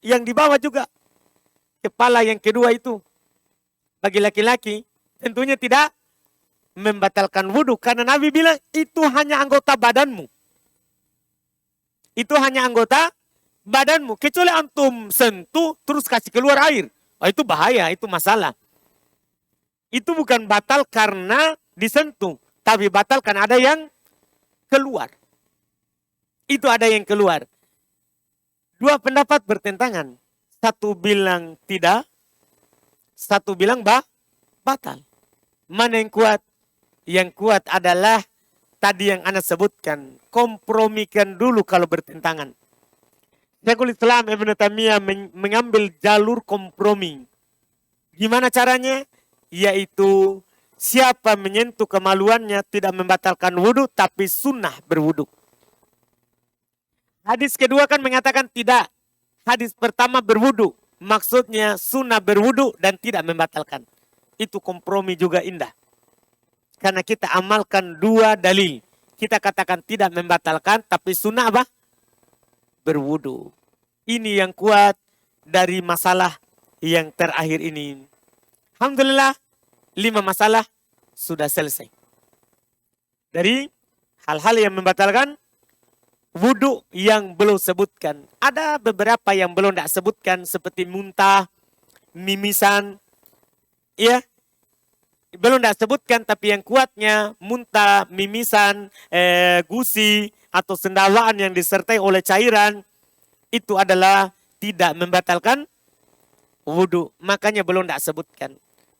yang di bawah juga. Kepala yang kedua itu, bagi laki-laki, tentunya tidak membatalkan wudu. Karena Nabi bilang, itu hanya anggota badanmu. Itu hanya anggota badanmu. Kecuali antum sentuh, terus kasih keluar air. Oh, itu bahaya, itu masalah. Itu bukan batal karena disentuh. Tapi batal karena ada yang keluar. Itu ada yang keluar. Dua pendapat bertentangan. Satu bilang tidak. Satu bilang batal. Mana yang kuat? Yang kuat adalah tadi yang Anda sebutkan. Kompromikan dulu kalau bertentangan. Syekhul Islam Ibn Taimiyah mengambil jalur kompromi. Gimana caranya? Yaitu siapa menyentuh kemaluannya tidak membatalkan wudu, tapi sunnah berwudu. Hadis kedua kan mengatakan tidak. Hadis pertama berwudu. Maksudnya sunnah berwudu dan tidak membatalkan. Itu kompromi juga indah. Karena kita amalkan dua dalil. Kita katakan tidak membatalkan, tapi sunnah apa? Berwudu. Ini yang kuat dari masalah yang terakhir ini. Alhamdulillah, 5 masalah sudah selesai. Dari hal-hal yang membatalkan wudhu yang belum sebutkan. Ada beberapa yang belum tak sebutkan seperti muntah, mimisan, ya. Belum tak sebutkan tapi yang kuatnya muntah, mimisan, gusi atau sendawaan yang disertai oleh cairan itu adalah tidak membatalkan wudhu. Makanya belum tak sebutkan.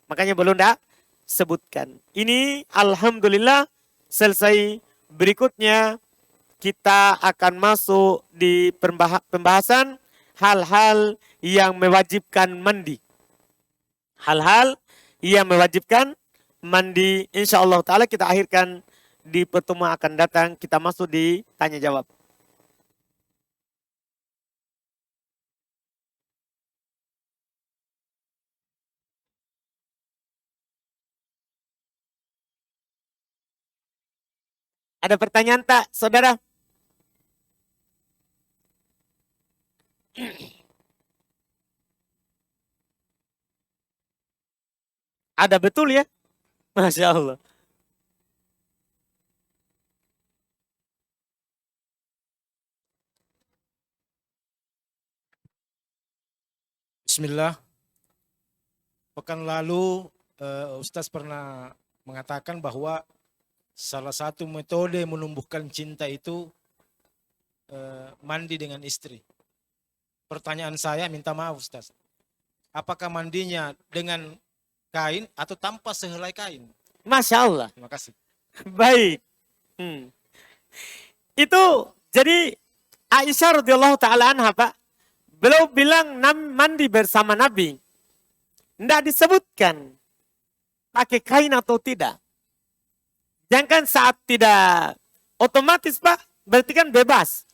Makanya belum tak sebutkan. Ini alhamdulillah selesai. Berikutnya kita akan masuk di pembahasan hal-hal yang mewajibkan mandi. Hal-hal yang mewajibkan mandi. Insya Allah Ta'ala kita akhirkan di pertemuan akan datang. Kita masuk di tanya jawab. Ada pertanyaan tak, saudara? Ada betul ya? Masya Allah. Bismillah. Pekan lalu Ustaz pernah mengatakan bahwa salah satu metode menumbuhkan cinta itu mandi dengan istri. Pertanyaan saya, minta maaf Ustaz. Apakah mandinya dengan kain atau tanpa sehelai kain? Masya Allah. Terima kasih. Baik. Itu jadi Aisyah radhiyallahu taala anha, Pak. Beliau bilang mandi bersama Nabi. Tidak disebutkan pakai kain atau tidak. Jangan saat tidak otomatis, Pak, berarti kan bebas.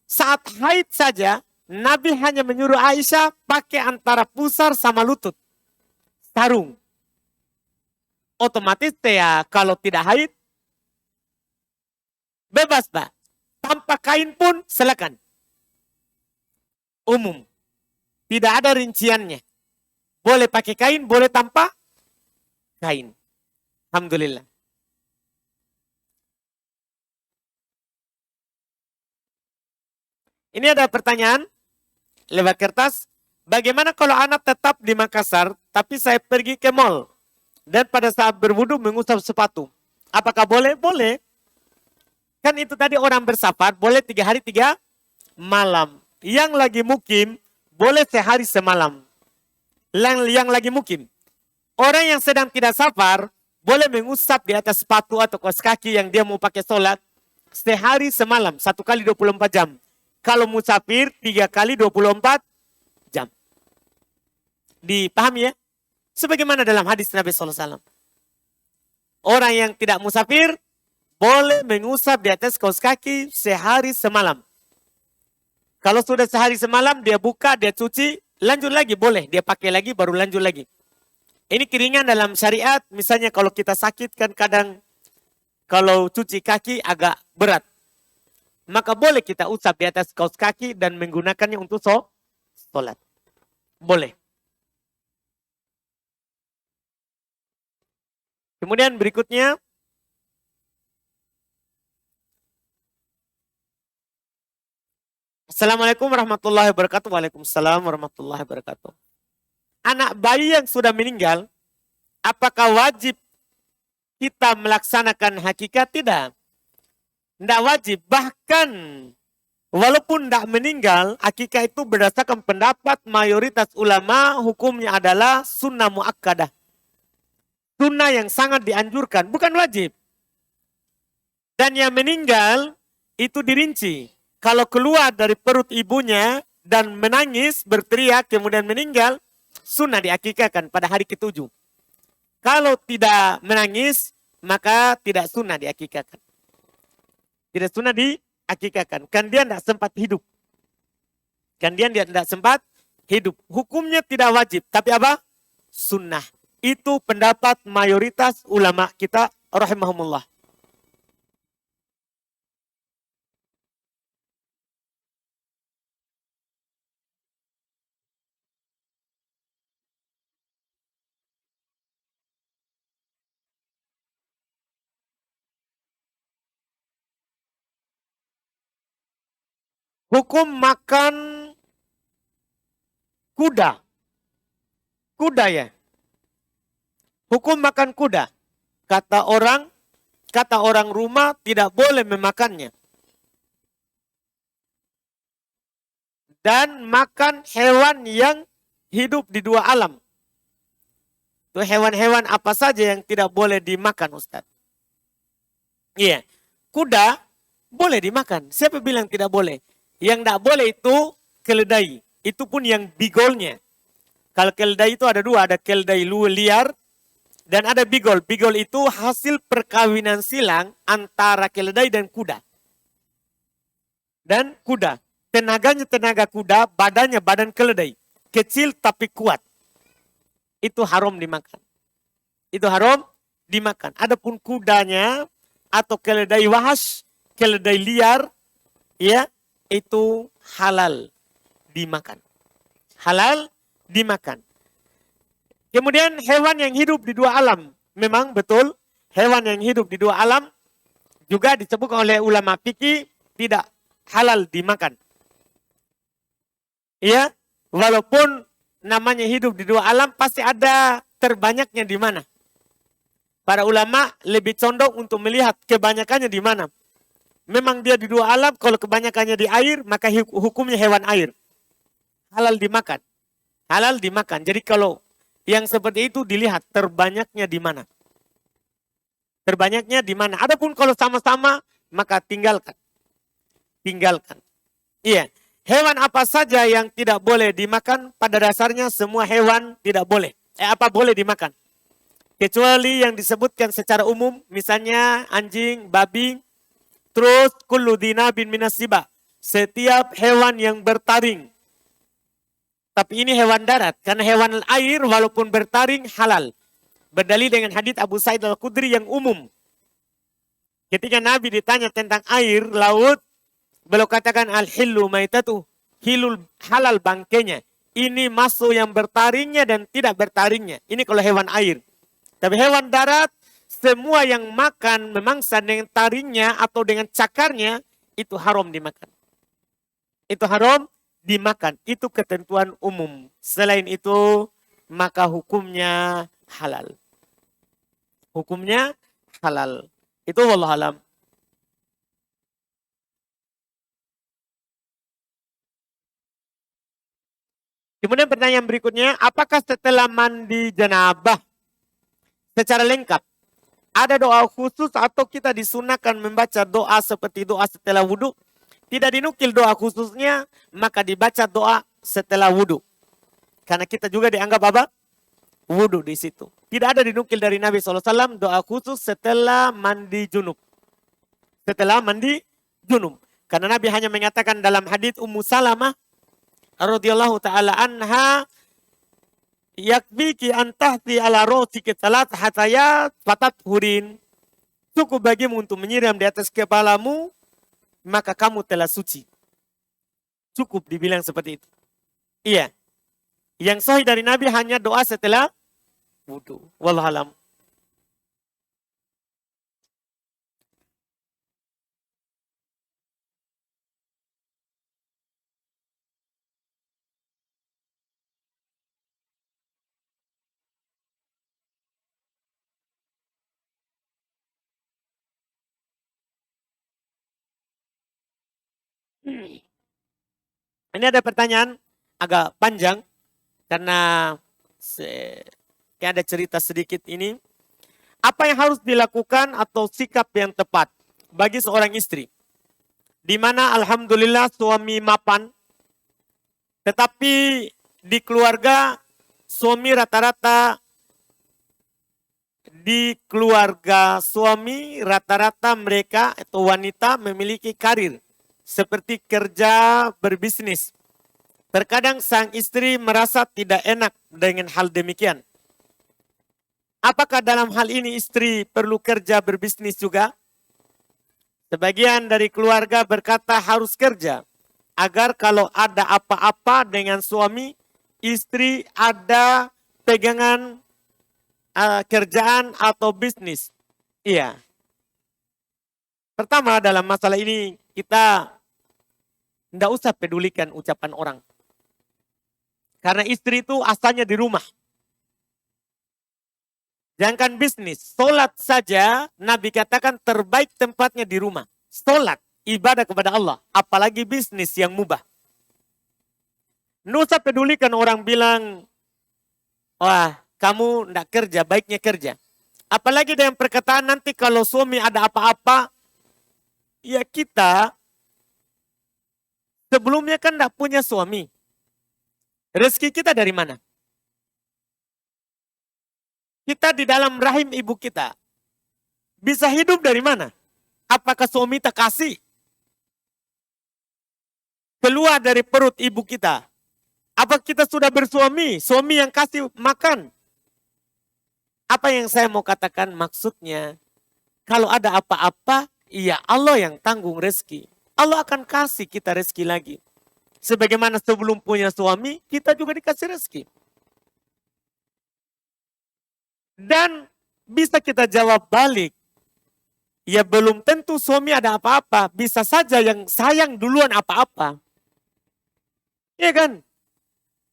Saat haid saja, Nabi hanya menyuruh Aisyah pakai antara pusar sama lutut. Sarung. Otomatis ya kalau tidak haid, bebas, Pak. Tanpa kain pun silakan. Umum. Tidak ada rinciannya. Boleh pakai kain, boleh tanpa kain. Alhamdulillah. Ini ada pertanyaan lewat kertas. Bagaimana kalau anak tetap di Makassar, tapi saya pergi ke mall dan pada saat berwudu mengusap sepatu? Apakah boleh? Boleh. Kan itu tadi orang bersafar, boleh 3 hari 3 malam. Yang lagi mukim, boleh sehari semalam. Yang lagi mukim. Orang yang sedang tidak safar, boleh mengusap di atas sepatu atau kaos kaki yang dia mau pakai sholat sehari semalam, 1 kali 24 jam. Kalau musafir 3 kali 24 jam. Dipahami ya? Sebagaimana dalam hadis Nabi SAW. Orang yang tidak musafir boleh mengusap di atas kaos kaki sehari semalam. Kalau sudah sehari semalam dia buka, dia cuci, lanjut lagi boleh. Dia pakai lagi baru lanjut lagi. Ini keringan dalam syariat. Misalnya kalau kita sakit kan kadang kalau cuci kaki agak berat. Maka boleh kita usap di atas kaos kaki dan menggunakannya untuk sholat. Boleh. Kemudian berikutnya. Assalamualaikum warahmatullahi wabarakatuh. Waalaikumsalam warahmatullahi wabarakatuh. Anak bayi yang sudah meninggal, apakah wajib kita melaksanakan hakikat? Tidak. Tidak wajib. Bahkan walaupun tidak meninggal, akikah itu berdasarkan pendapat mayoritas ulama hukumnya adalah sunnah muakkadah. Sunnah yang sangat dianjurkan, bukan wajib. Dan yang meninggal itu dirinci. Kalau keluar dari perut ibunya dan menangis, berteriak, kemudian meninggal, sunnah diakikahkan pada hari ke-7. Kalau tidak menangis, maka tidak sunnah diakikahkan. Tidak sunnah diakikahkan. Kan dia tidak sempat hidup. Kan dia tidak sempat hidup. Hukumnya tidak wajib. Tapi apa? Sunnah. Itu pendapat mayoritas ulama kita rahimahumullah. Hukum makan kuda. Kuda ya. Hukum makan kuda. Kata orang rumah tidak boleh memakannya. Dan makan hewan yang hidup di dua alam. Itu hewan-hewan apa saja yang tidak boleh dimakan, Ustaz? Iya. Kuda boleh dimakan. Siapa bilang tidak boleh? Yang tidak boleh itu keledai. Itu pun yang bigolnya. Kalau keledai itu ada dua. Ada keledai liar dan ada bigol. Bigol itu hasil perkawinan silang antara keledai dan kuda. Dan kuda. Tenaganya tenaga kuda, badannya badan keledai. Kecil tapi kuat. Itu haram dimakan. Itu haram dimakan. Adapun kudanya atau keledai wahas, keledai liar, ya, itu halal dimakan. Halal dimakan. Kemudian hewan yang hidup di dua alam. Memang betul, hewan yang hidup di dua alam juga disebut oleh ulama fikih tidak halal dimakan. Ya, walaupun namanya hidup di dua alam pasti ada terbanyaknya di mana. Para ulama lebih condong untuk melihat kebanyakannya di mana. Memang dia di dua alam, kalau kebanyakannya di air, maka hukumnya hewan air. Halal dimakan. Halal dimakan. Jadi kalau yang seperti itu dilihat terbanyaknya di mana. Terbanyaknya di mana. Adapun kalau sama-sama, maka tinggalkan. Tinggalkan. Iya. Hewan apa saja yang tidak boleh dimakan, pada dasarnya semua hewan tidak boleh. Boleh dimakan. Kecuali yang disebutkan secara umum, misalnya anjing, babi, terus kullu dinabin minas siba. Setiap hewan yang bertaring. Tapi ini hewan darat, karena hewan air walaupun bertaring halal. Berdalil dengan hadits Abu Sa'id Al-Khudri yang umum. Ketika Nabi ditanya tentang air, laut, beliau katakan al-hillu maitatu, hilul halal bangkainya. Ini masuk yang bertaringnya dan tidak bertaringnya. Ini kalau hewan air. Tapi hewan darat, semua yang makan memangsa dengan taringnya atau dengan cakarnya, itu haram dimakan. Itu haram dimakan. Itu ketentuan umum. Selain itu, maka hukumnya halal. Hukumnya halal. Itu wallahu alam. Kemudian pertanyaan berikutnya, apakah setelah mandi janabah secara lengkap ada doa khusus atau kita disunahkan membaca doa seperti doa setelah wudhu? Tidak dinukil doa khususnya, maka dibaca doa setelah wudhu. Karena kita juga dianggap apa? Wudhu di situ. Tidak ada dinukil dari Nabi SAW doa khusus setelah mandi junub. Setelah mandi junub. Karena Nabi hanya mengatakan dalam hadits Ummu Salamah radhiyallahu taala anha, yakbiki antahti ala rosiki salat hatayat fatat hurin. Cukup bagimu untuk menyiram di atas kepalamu, maka kamu telah suci. Cukup dibilang seperti itu. Iya. Yang sahih dari Nabi hanya doa setelah wudhu. Wallahu alam. Ini ada pertanyaan agak panjang karena kayak ada cerita sedikit ini. Apa yang harus dilakukan atau sikap yang tepat bagi seorang istri? Di mana alhamdulillah suami mapan, tetapi di keluarga suami rata-rata mereka atau wanita memiliki karir. Seperti kerja berbisnis. Terkadang sang istri merasa tidak enak dengan hal demikian. Apakah dalam hal ini istri perlu kerja berbisnis juga? Sebagian dari keluarga berkata harus kerja. Agar kalau ada apa-apa dengan suami, istri ada pegangan kerjaan atau bisnis. Iya. Pertama dalam masalah ini kita Nggak usah pedulikan ucapan orang. Karena istri itu asalnya di rumah. Jangankan bisnis, solat saja Nabi katakan terbaik tempatnya di rumah. Solat, ibadah kepada Allah. Apalagi bisnis yang mubah. Nggak usah pedulikan orang bilang, wah kamu nggak kerja, baiknya kerja. Apalagi dengan perkataan nanti kalau suami ada apa-apa, ya kita sebelumnya kan nggak punya suami. Rezeki kita dari mana? Kita di dalam rahim ibu kita. Bisa hidup dari mana? Apakah suami tak kasih? Keluar dari perut ibu kita. Apa kita sudah bersuami? Suami yang kasih makan. Apa yang saya mau katakan maksudnya? Kalau ada apa-apa, ya Allah yang tanggung rezeki. Allah akan kasih kita rezeki lagi. Sebagaimana sebelum punya suami, kita juga dikasih rezeki. Dan bisa kita jawab balik. Ya belum tentu suami ada apa-apa. Bisa saja yang sayang duluan apa-apa. Iya kan?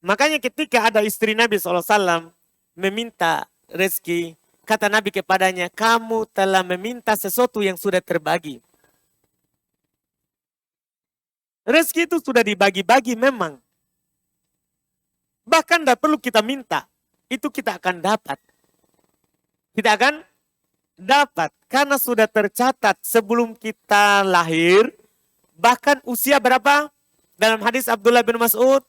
Makanya ketika ada istri Nabi SAW meminta rezeki, kata Nabi kepadanya, kamu telah meminta sesuatu yang sudah terbagi. Rezeki itu sudah dibagi-bagi memang. Bahkan tidak perlu kita minta. Itu kita akan dapat. Kita akan dapat. Karena sudah tercatat sebelum kita lahir. Bahkan usia berapa? Dalam hadis Abdullah bin Mas'ud.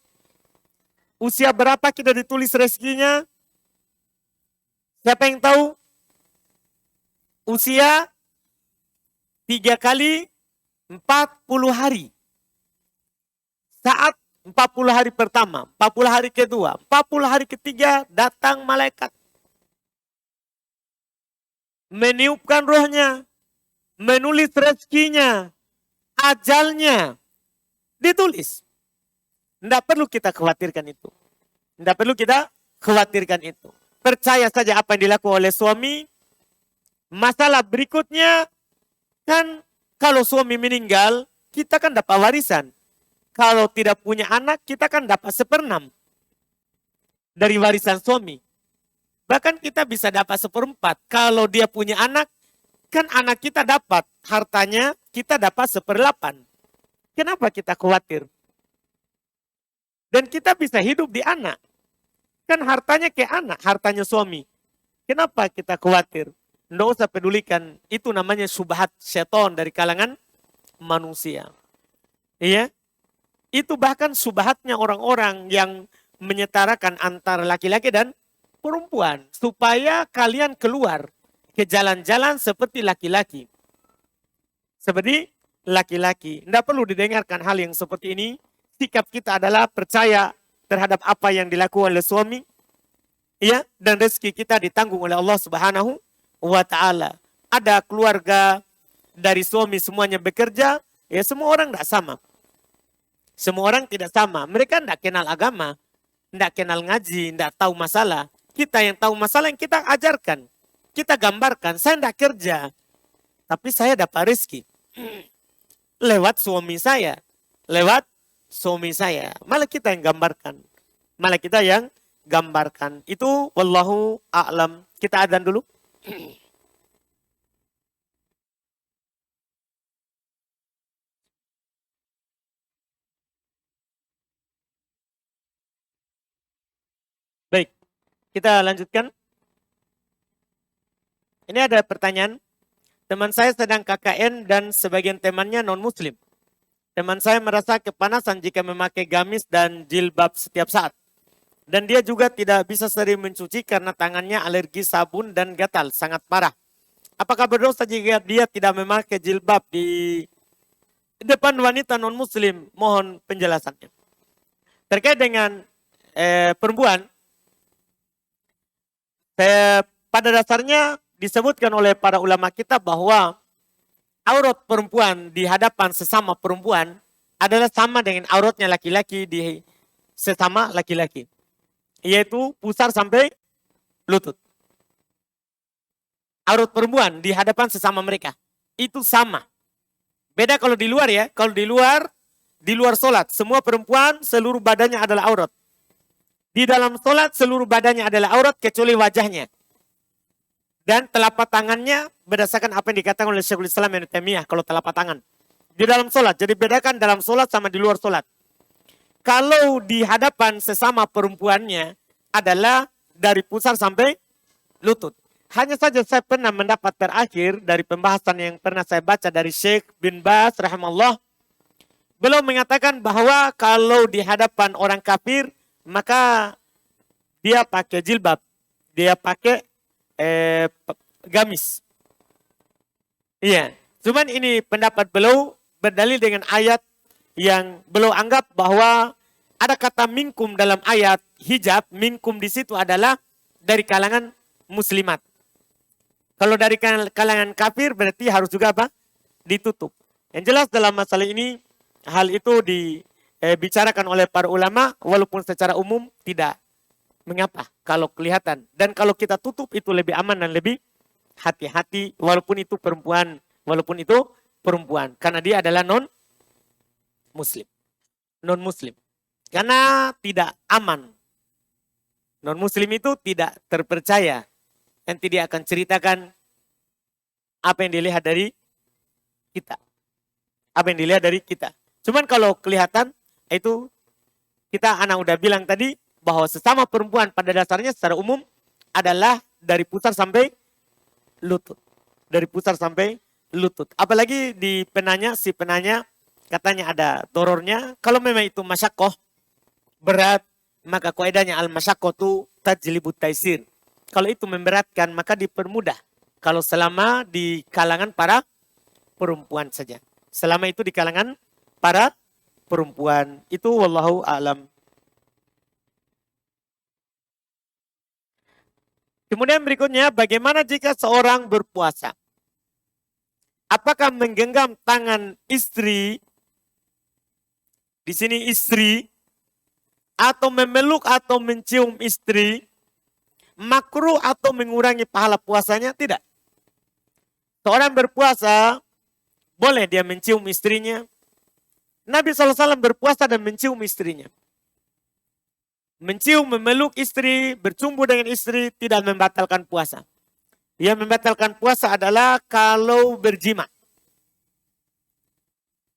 Usia berapa kita ditulis rezekinya? Siapa yang tahu? Usia 3 kali 40 hari. Saat 40 hari pertama, 40 hari kedua, 40 hari ketiga datang malaikat. Meniupkan rohnya, menulis rezekinya, ajalnya, ditulis. Tidak perlu kita khawatirkan itu. Tidak perlu kita khawatirkan itu. Percaya saja apa yang dilakukan oleh suami. Masalah berikutnya, kan kalau suami meninggal, kita kan dapat warisan. Kalau tidak punya anak, kita kan dapat 1/6 dari warisan suami. Bahkan kita bisa dapat 1/4. Kalau dia punya anak, kan anak kita dapat hartanya, kita dapat 1/8. Kenapa kita khawatir? Dan kita bisa hidup di anak. Kan hartanya ke anak, hartanya suami. Kenapa kita khawatir? Nggak usah pedulikan. Itu namanya syubhat syaitan dari kalangan manusia. Iya? Itu bahkan subhatnya orang-orang yang menyetarakan antara laki-laki dan perempuan. Supaya kalian keluar ke jalan-jalan seperti laki-laki. Seperti laki-laki. Tidak perlu didengarkan hal yang seperti ini. Sikap kita adalah percaya terhadap apa yang dilakukan oleh suami. Ya, dan rezeki kita ditanggung oleh Allah Subhanahu wa Ta'ala. Ada keluarga dari suami semuanya bekerja. Ya semua orang tidak sama. Semua orang tidak sama. Mereka tidak kenal agama. Tidak kenal ngaji. Tidak tahu masalah. Kita yang tahu masalah yang kita ajarkan. Kita gambarkan. Saya tidak kerja. Tapi saya dapat rezeki. Lewat suami saya. Lewat suami saya. Malah kita yang gambarkan. Malah kita yang gambarkan. Itu wallahu a'lam. Kita adzan dulu. Baik, kita lanjutkan. Ini ada pertanyaan. Teman saya sedang KKN dan sebagian temannya non-muslim. Teman saya merasa kepanasan jika memakai gamis dan jilbab setiap saat. Dan dia juga tidak bisa sering mencuci karena tangannya alergi sabun dan gatal, sangat parah. Apakah berdosa jika dia tidak memakai jilbab di depan wanita non-muslim? Mohon penjelasannya. Terkait dengan perempuan, pada dasarnya disebutkan oleh para ulama kita bahwa aurat perempuan di hadapan sesama perempuan adalah sama dengan auratnya laki-laki di sesama laki-laki. Yaitu pusar sampai lutut. Aurat perempuan di hadapan sesama mereka. Itu sama. Beda kalau di luar ya. Kalau di luar di luar solat. Semua perempuan seluruh badannya adalah aurat. Di dalam solat seluruh badannya adalah aurat kecuali wajahnya. Dan telapak tangannya berdasarkan apa yang dikatakan oleh Syekhul Islam Ibnu Taimiyah kalau telapak tangan. Di dalam solat. Jadi bedakan dalam solat sama di luar solat. Kalau di hadapan sesama perempuannya adalah dari pusar sampai lutut. Hanya saja saya pernah mendapat terakhir dari pembahasan yang pernah saya baca dari Syekh bin Baz rahimahullah. Beliau mengatakan bahwa kalau di hadapan orang kafir maka dia pakai jilbab. Dia pakai gamis. Iya. Cuman ini pendapat beliau berdalil dengan ayat yang beliau anggap bahwa ada kata minkum dalam ayat hijab. Minkum di situ adalah dari kalangan muslimat. Kalau dari kalangan kafir berarti harus juga apa? Ditutup. Yang jelas dalam masalah ini hal itu dibicarakan oleh para ulama walaupun secara umum tidak mengapa kalau kelihatan. Dan kalau kita tutup itu lebih aman dan lebih hati-hati walaupun itu perempuan. Walaupun itu perempuan. Karena dia adalah non-muslim. Non-muslim. Karena tidak aman. Non-muslim itu tidak terpercaya. Nanti dia akan ceritakan apa yang dilihat dari kita. Apa yang dilihat dari kita. Cuman kalau kelihatan itu anak udah bilang tadi bahwa sesama perempuan pada dasarnya secara umum adalah dari pusar sampai lutut. Dari pusar sampai lutut. Apalagi di si penanya katanya ada dorornya. Kalau memang itu masyakoh berat, maka kaidahnya al-masyakoh itu tajlibut taisir. Kalau itu memberatkan maka dipermudah. Kalau selama di kalangan para perempuan saja. Selama itu di kalangan para perempuan. Itu wallahu a'lam. Kemudian berikutnya, bagaimana jika seorang berpuasa? Apakah menggenggam tangan istri, di sini istri, atau memeluk atau mencium istri, makruh atau mengurangi pahala puasanya? Tidak. Seorang berpuasa, boleh dia mencium istrinya. Nabi SAW berpuasa dan mencium istrinya. Mencium, memeluk istri, bercumbu dengan istri tidak membatalkan puasa. Yang membatalkan puasa adalah kalau berjima.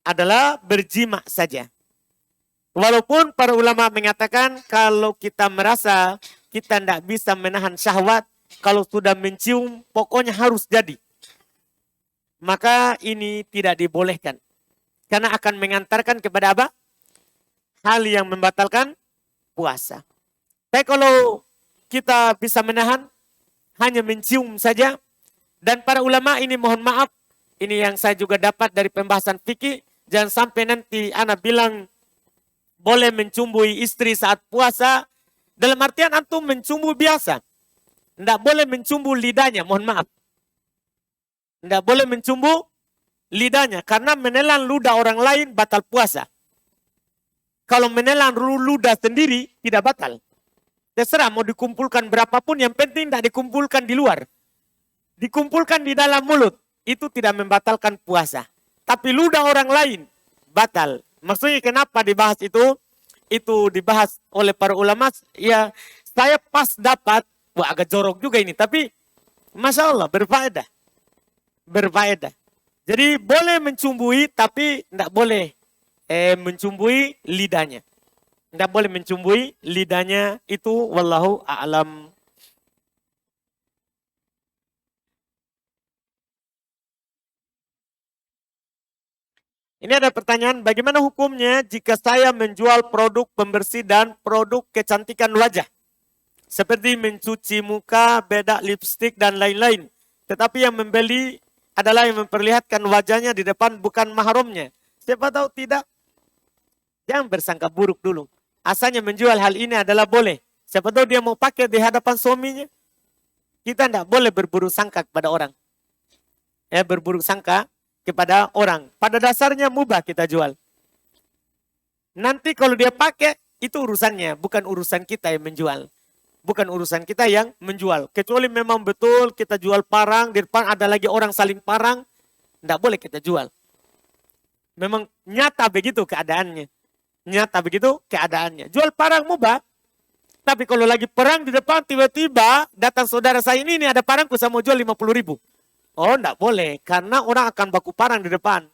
Adalah berjima saja. Walaupun para ulama mengatakan kalau kita merasa kita tidak bisa menahan syahwat, kalau sudah mencium pokoknya harus jadi. Maka ini tidak dibolehkan. Karena akan mengantarkan kepada apa? Hal yang membatalkan puasa. Tapi kalau kita bisa menahan, hanya mencium saja. Dan para ulama ini mohon maaf, ini yang saya juga dapat dari pembahasan fikih. Jangan sampai nanti anak bilang boleh mencumbui istri saat puasa. Dalam artian antum mencumbu biasa. Tidak boleh mencumbu lidahnya, mohon maaf. Tidak boleh mencumbu lidahnya. Karena menelan ludah orang lain batal puasa. Kalau menelan ludah sendiri tidak batal. Terserah mau dikumpulkan berapapun, yang penting tidak dikumpulkan di luar. Dikumpulkan di dalam mulut. Itu tidak membatalkan puasa. Tapi ludah orang lain batal. Maksudnya kenapa dibahas itu? Itu dibahas oleh para ulama. Ya saya pas dapat, wah agak jorok juga ini. Tapi Masya Allah berfaedah. Berfaedah. Jadi boleh mencumbui tapi tidak boleh mencumbui lidahnya. Tidak boleh mencumbui lidahnya, itu wallahu a'lam. Ini ada pertanyaan, bagaimana hukumnya jika saya menjual produk pembersih dan produk kecantikan wajah? Seperti mencuci muka, bedak lipstik dan lain-lain. Tetapi yang membeli adalah yang memperlihatkan wajahnya di depan bukan mahramnya. Siapa tahu tidak? Jangan bersangka buruk dulu. Asalnya menjual hal ini adalah boleh. Siapa tahu dia mau pakai di hadapan suaminya. Kita tidak boleh berburuk sangka kepada orang. Berburuk sangka kepada orang. Pada dasarnya mubah kita jual. Nanti kalau dia pakai, itu urusannya. Bukan urusan kita yang menjual. Bukan urusan kita yang menjual. Kecuali memang betul kita jual parang. Di depan ada lagi orang saling parang. Tidak boleh kita jual. Memang nyata begitu keadaannya. Nyata begitu keadaannya. Jual parang mubah. Tapi kalau lagi perang di depan tiba-tiba datang saudara saya ini ada parangku saya mau jual 50.000. Oh enggak boleh. Karena orang akan baku parang di depan.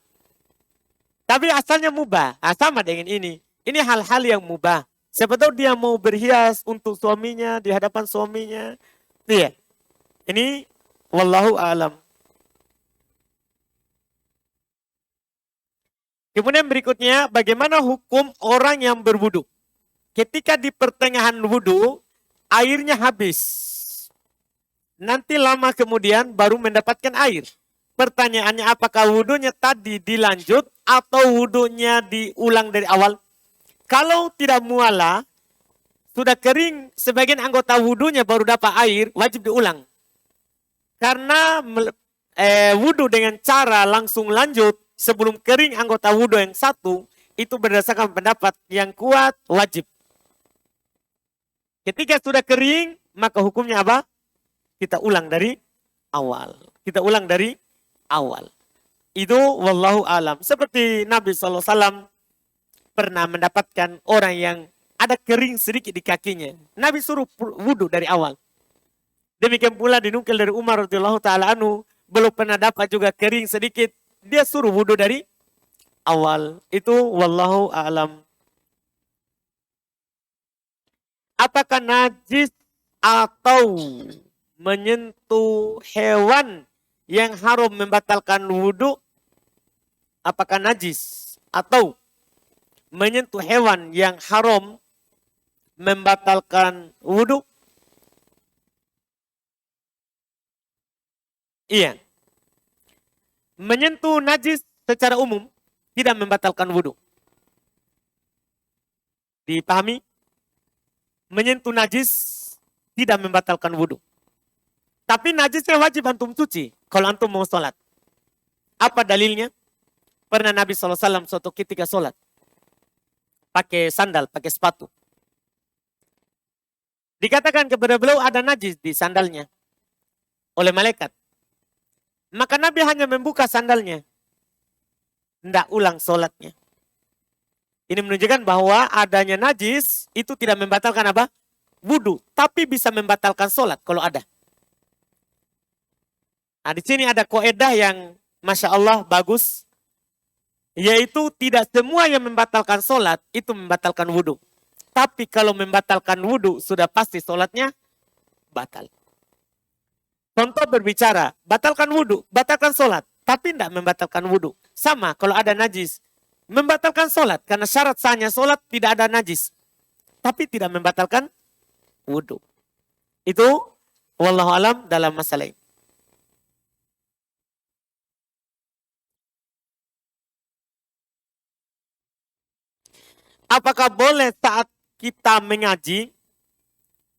Tapi asalnya mubah. Nah, sama dengan ini. Ini hal-hal yang mubah. Siapa tahu dia mau berhias untuk suaminya di hadapan suaminya. Iya. Ini wallahu alam. Kemudian berikutnya, bagaimana hukum orang yang berwudu? Ketika di pertengahan wudu, airnya habis. Nanti lama kemudian baru mendapatkan air. Pertanyaannya apakah wudunya tadi dilanjut atau wudunya diulang dari awal? Kalau tidak mualah, sudah kering sebagian anggota wudunya baru dapat air, wajib diulang. Karena wudu dengan cara langsung lanjut sebelum kering anggota wudu yang satu, itu berdasarkan pendapat yang kuat wajib. Ketika sudah kering, maka hukumnya apa? Kita ulang dari awal. Kita ulang dari awal. Itu wallahu alam. Seperti Nabi SAW pernah mendapatkan orang yang ada kering sedikit di kakinya. Nabi suruh wudu dari awal. Demikian pula dinukil dari Umar radhiyallahu taala anhu, belum pernah dapat juga kering sedikit, dia suruh wudu dari awal. Itu wallahu alam. Apakah najis atau menyentuh hewan yang haram membatalkan wudu? Apakah najis atau menyentuh hewan yang haram membatalkan wudu? Iya. Menyentuh najis secara umum tidak membatalkan wudu. Dipahami? Menyentuh najis tidak membatalkan wudu. Tapi najisnya wajib antum cuci kalau antum mau sholat. Apa dalilnya? Pernah Nabi SAW suatu ketika sholat. Pakai sandal, pakai sepatu. Dikatakan kepada beliau ada najis di sandalnya oleh malaikat. Maka Nabi hanya membuka sandalnya. Tidak ulang sholatnya. Ini menunjukkan bahwa adanya najis itu tidak membatalkan apa? Wudu. Tapi bisa membatalkan sholat kalau ada. Nah, di sini ada kaidah yang Masya Allah bagus. Yaitu tidak semua yang membatalkan sholat itu membatalkan wudu. Tapi kalau membatalkan wudu sudah pasti sholatnya batal. Contoh berbicara, batalkan wudu, batalkan sholat, tapi tidak membatalkan wudu. Sama kalau ada najis, membatalkan sholat, karena syarat sahnya sholat tidak ada najis. Tapi tidak membatalkan wudu. Itu wallahu alam dalam masalah ini. Apakah boleh saat kita mengaji,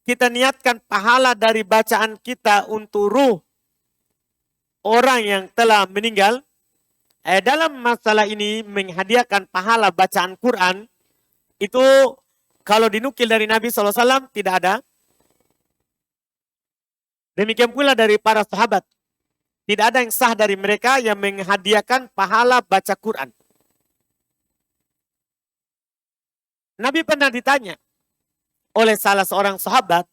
kita niatkan pahala dari bacaan kita untuk ruh orang yang telah meninggal? Dalam masalah ini menghadiahkan pahala bacaan Quran, itu kalau dinukil dari Nabi SAW tidak ada. Demikian pula dari para sahabat. Tidak ada yang sah dari mereka yang menghadiahkan pahala baca Quran. Nabi pernah ditanya oleh salah seorang sahabat,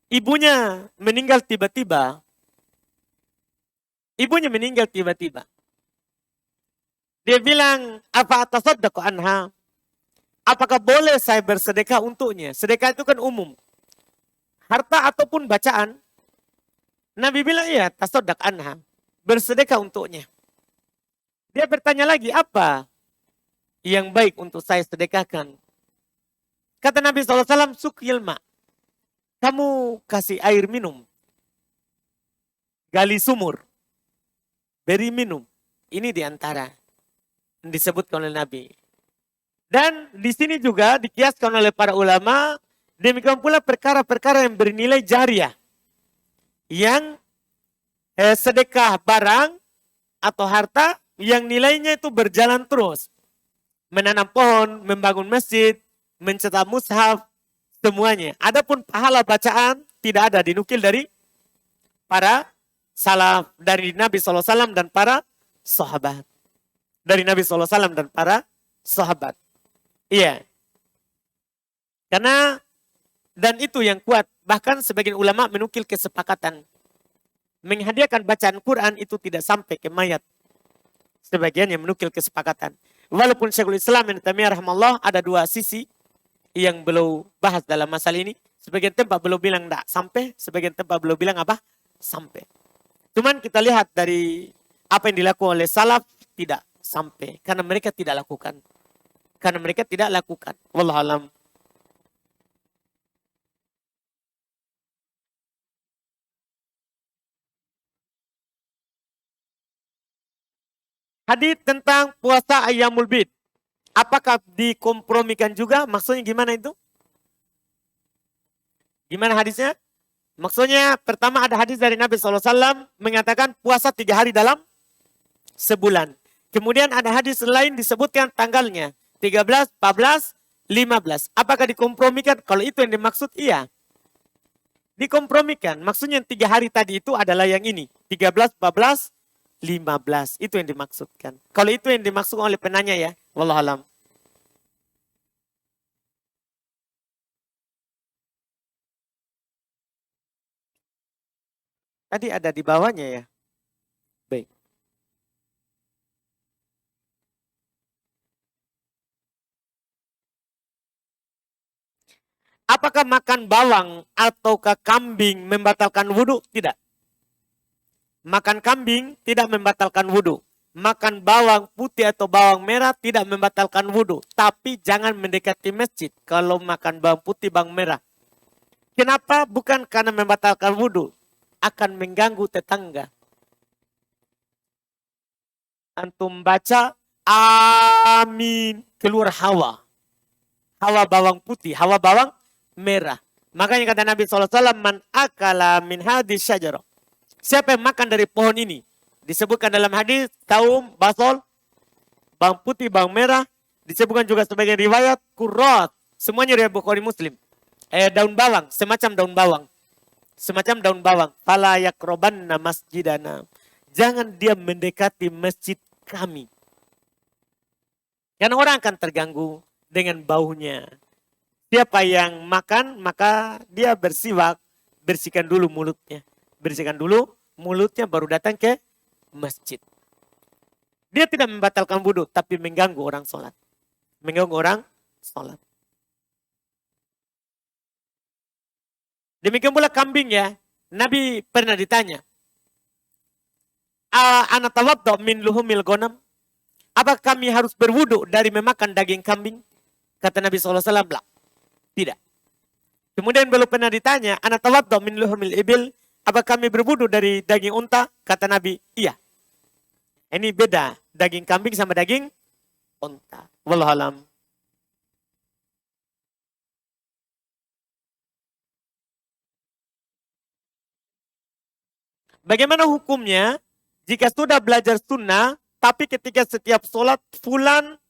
ibunya meninggal tiba-tiba. Ibunya meninggal tiba-tiba. Dia bilang, apa atasaddaqu anha? Apakah boleh saya bersedekah untuknya? Sedekah itu kan umum. Harta ataupun bacaan. Nabi bilang, iya, tasaddaq anha. Bersedekah untuknya. Dia bertanya lagi, apa yang baik untuk saya sedekahkan? Kata Nabi SAW, sukil ma. Kamu kasih air minum. Gali sumur. Beri minum. Ini diantara disebutkan oleh Nabi. Dan di sini juga dikiaskan oleh para ulama, demikian pula perkara-perkara yang bernilai jariah. Yang sedekah barang atau harta yang nilainya itu berjalan terus. Menanam pohon, membangun masjid, mencetak mushaf, semuanya. Adapun pahala bacaan tidak ada dinukil dari para salaf, dari Nabi SAW dan para sahabat. dari Nabi SAW dan para sahabat. Iya. Karena, dan itu yang kuat. Bahkan sebagian ulama menukil kesepakatan. Menghadiahkan bacaan Quran itu tidak sampai ke mayat. Sebagian yang menukil kesepakatan. Walaupun Syekhul Islam Ibnu Taimiyah rahimahullah ada dua sisi yang beliau bahas dalam masalah ini. Sebagian tempat beliau bilang tidak sampai, sebagian tempat beliau bilang apa? Sampai. Cuman kita lihat dari apa yang dilakukan oleh salaf, tidak sampai. Karena mereka tidak lakukan. Karena mereka tidak lakukan. Wallahualam. Hadits tentang puasa Ayyamul Bid. Apakah dikompromikan juga? Maksudnya gimana itu? Gimana hadisnya? Maksudnya pertama ada hadis dari Nabi SAW mengatakan puasa 3 hari dalam sebulan. Kemudian ada hadis lain disebutkan tanggalnya. 13, 14, 15. Apakah dikompromikan? Kalau itu yang dimaksud, iya. Dikompromikan. Maksudnya yang 3 hari tadi itu adalah yang ini. 13, 14, 15. Itu yang dimaksudkan. Kalau itu yang dimaksud oleh penanya ya. Wallahualam. Tadi ada di bawahnya ya. Baik. Apakah makan bawang ataukah kambing membatalkan wudhu? Tidak. Makan kambing tidak membatalkan wudhu. Makan bawang putih atau bawang merah tidak membatalkan wudhu. Tapi jangan mendekati masjid kalau makan bawang putih, bawang merah. Kenapa? Bukan karena membatalkan wudhu. Akan mengganggu tetangga. Antum baca, amin, keluar hawa. Hawa bawang putih, hawa bawang merah. Makanya kata Nabi SAW, man akala min hadis syajarah. Siapa yang makan dari pohon ini? Disebutkan dalam hadis, taum, basol, bawang putih, bawang merah. Disebutkan juga sebagai riwayat, kurrat. Semuanya riwayat Bukhari Muslim. Daun bawang, semacam daun bawang. Semacam daun bawang. Fala yakrobanna masjidana. Jangan dia mendekati masjid kami. Karena orang akan terganggu dengan baunya. Siapa yang makan, maka dia bersiwak. Bersihkan dulu mulutnya. Bersihkan dulu mulutnya baru datang ke masjid. Dia tidak membatalkan wudhu, tapi mengganggu orang sholat. Mengganggu orang sholat. Demikian pula kambing ya. Nabi pernah ditanya. Ana tawaddo min luhumil ghanam. Apa kami harus berwudhu dari memakan daging kambing? Kata Nabi SAW, lah. Tidak. Kemudian beliau pernah ditanya, ana tawaddo min luhumil ibil. Apa kami berwudhu dari daging unta? Kata Nabi, iya. Ini beda. Daging kambing sama daging unta. Wallahualam. Bagaimana hukumnya jika sudah belajar sunnah, tapi ketika setiap sholat fulan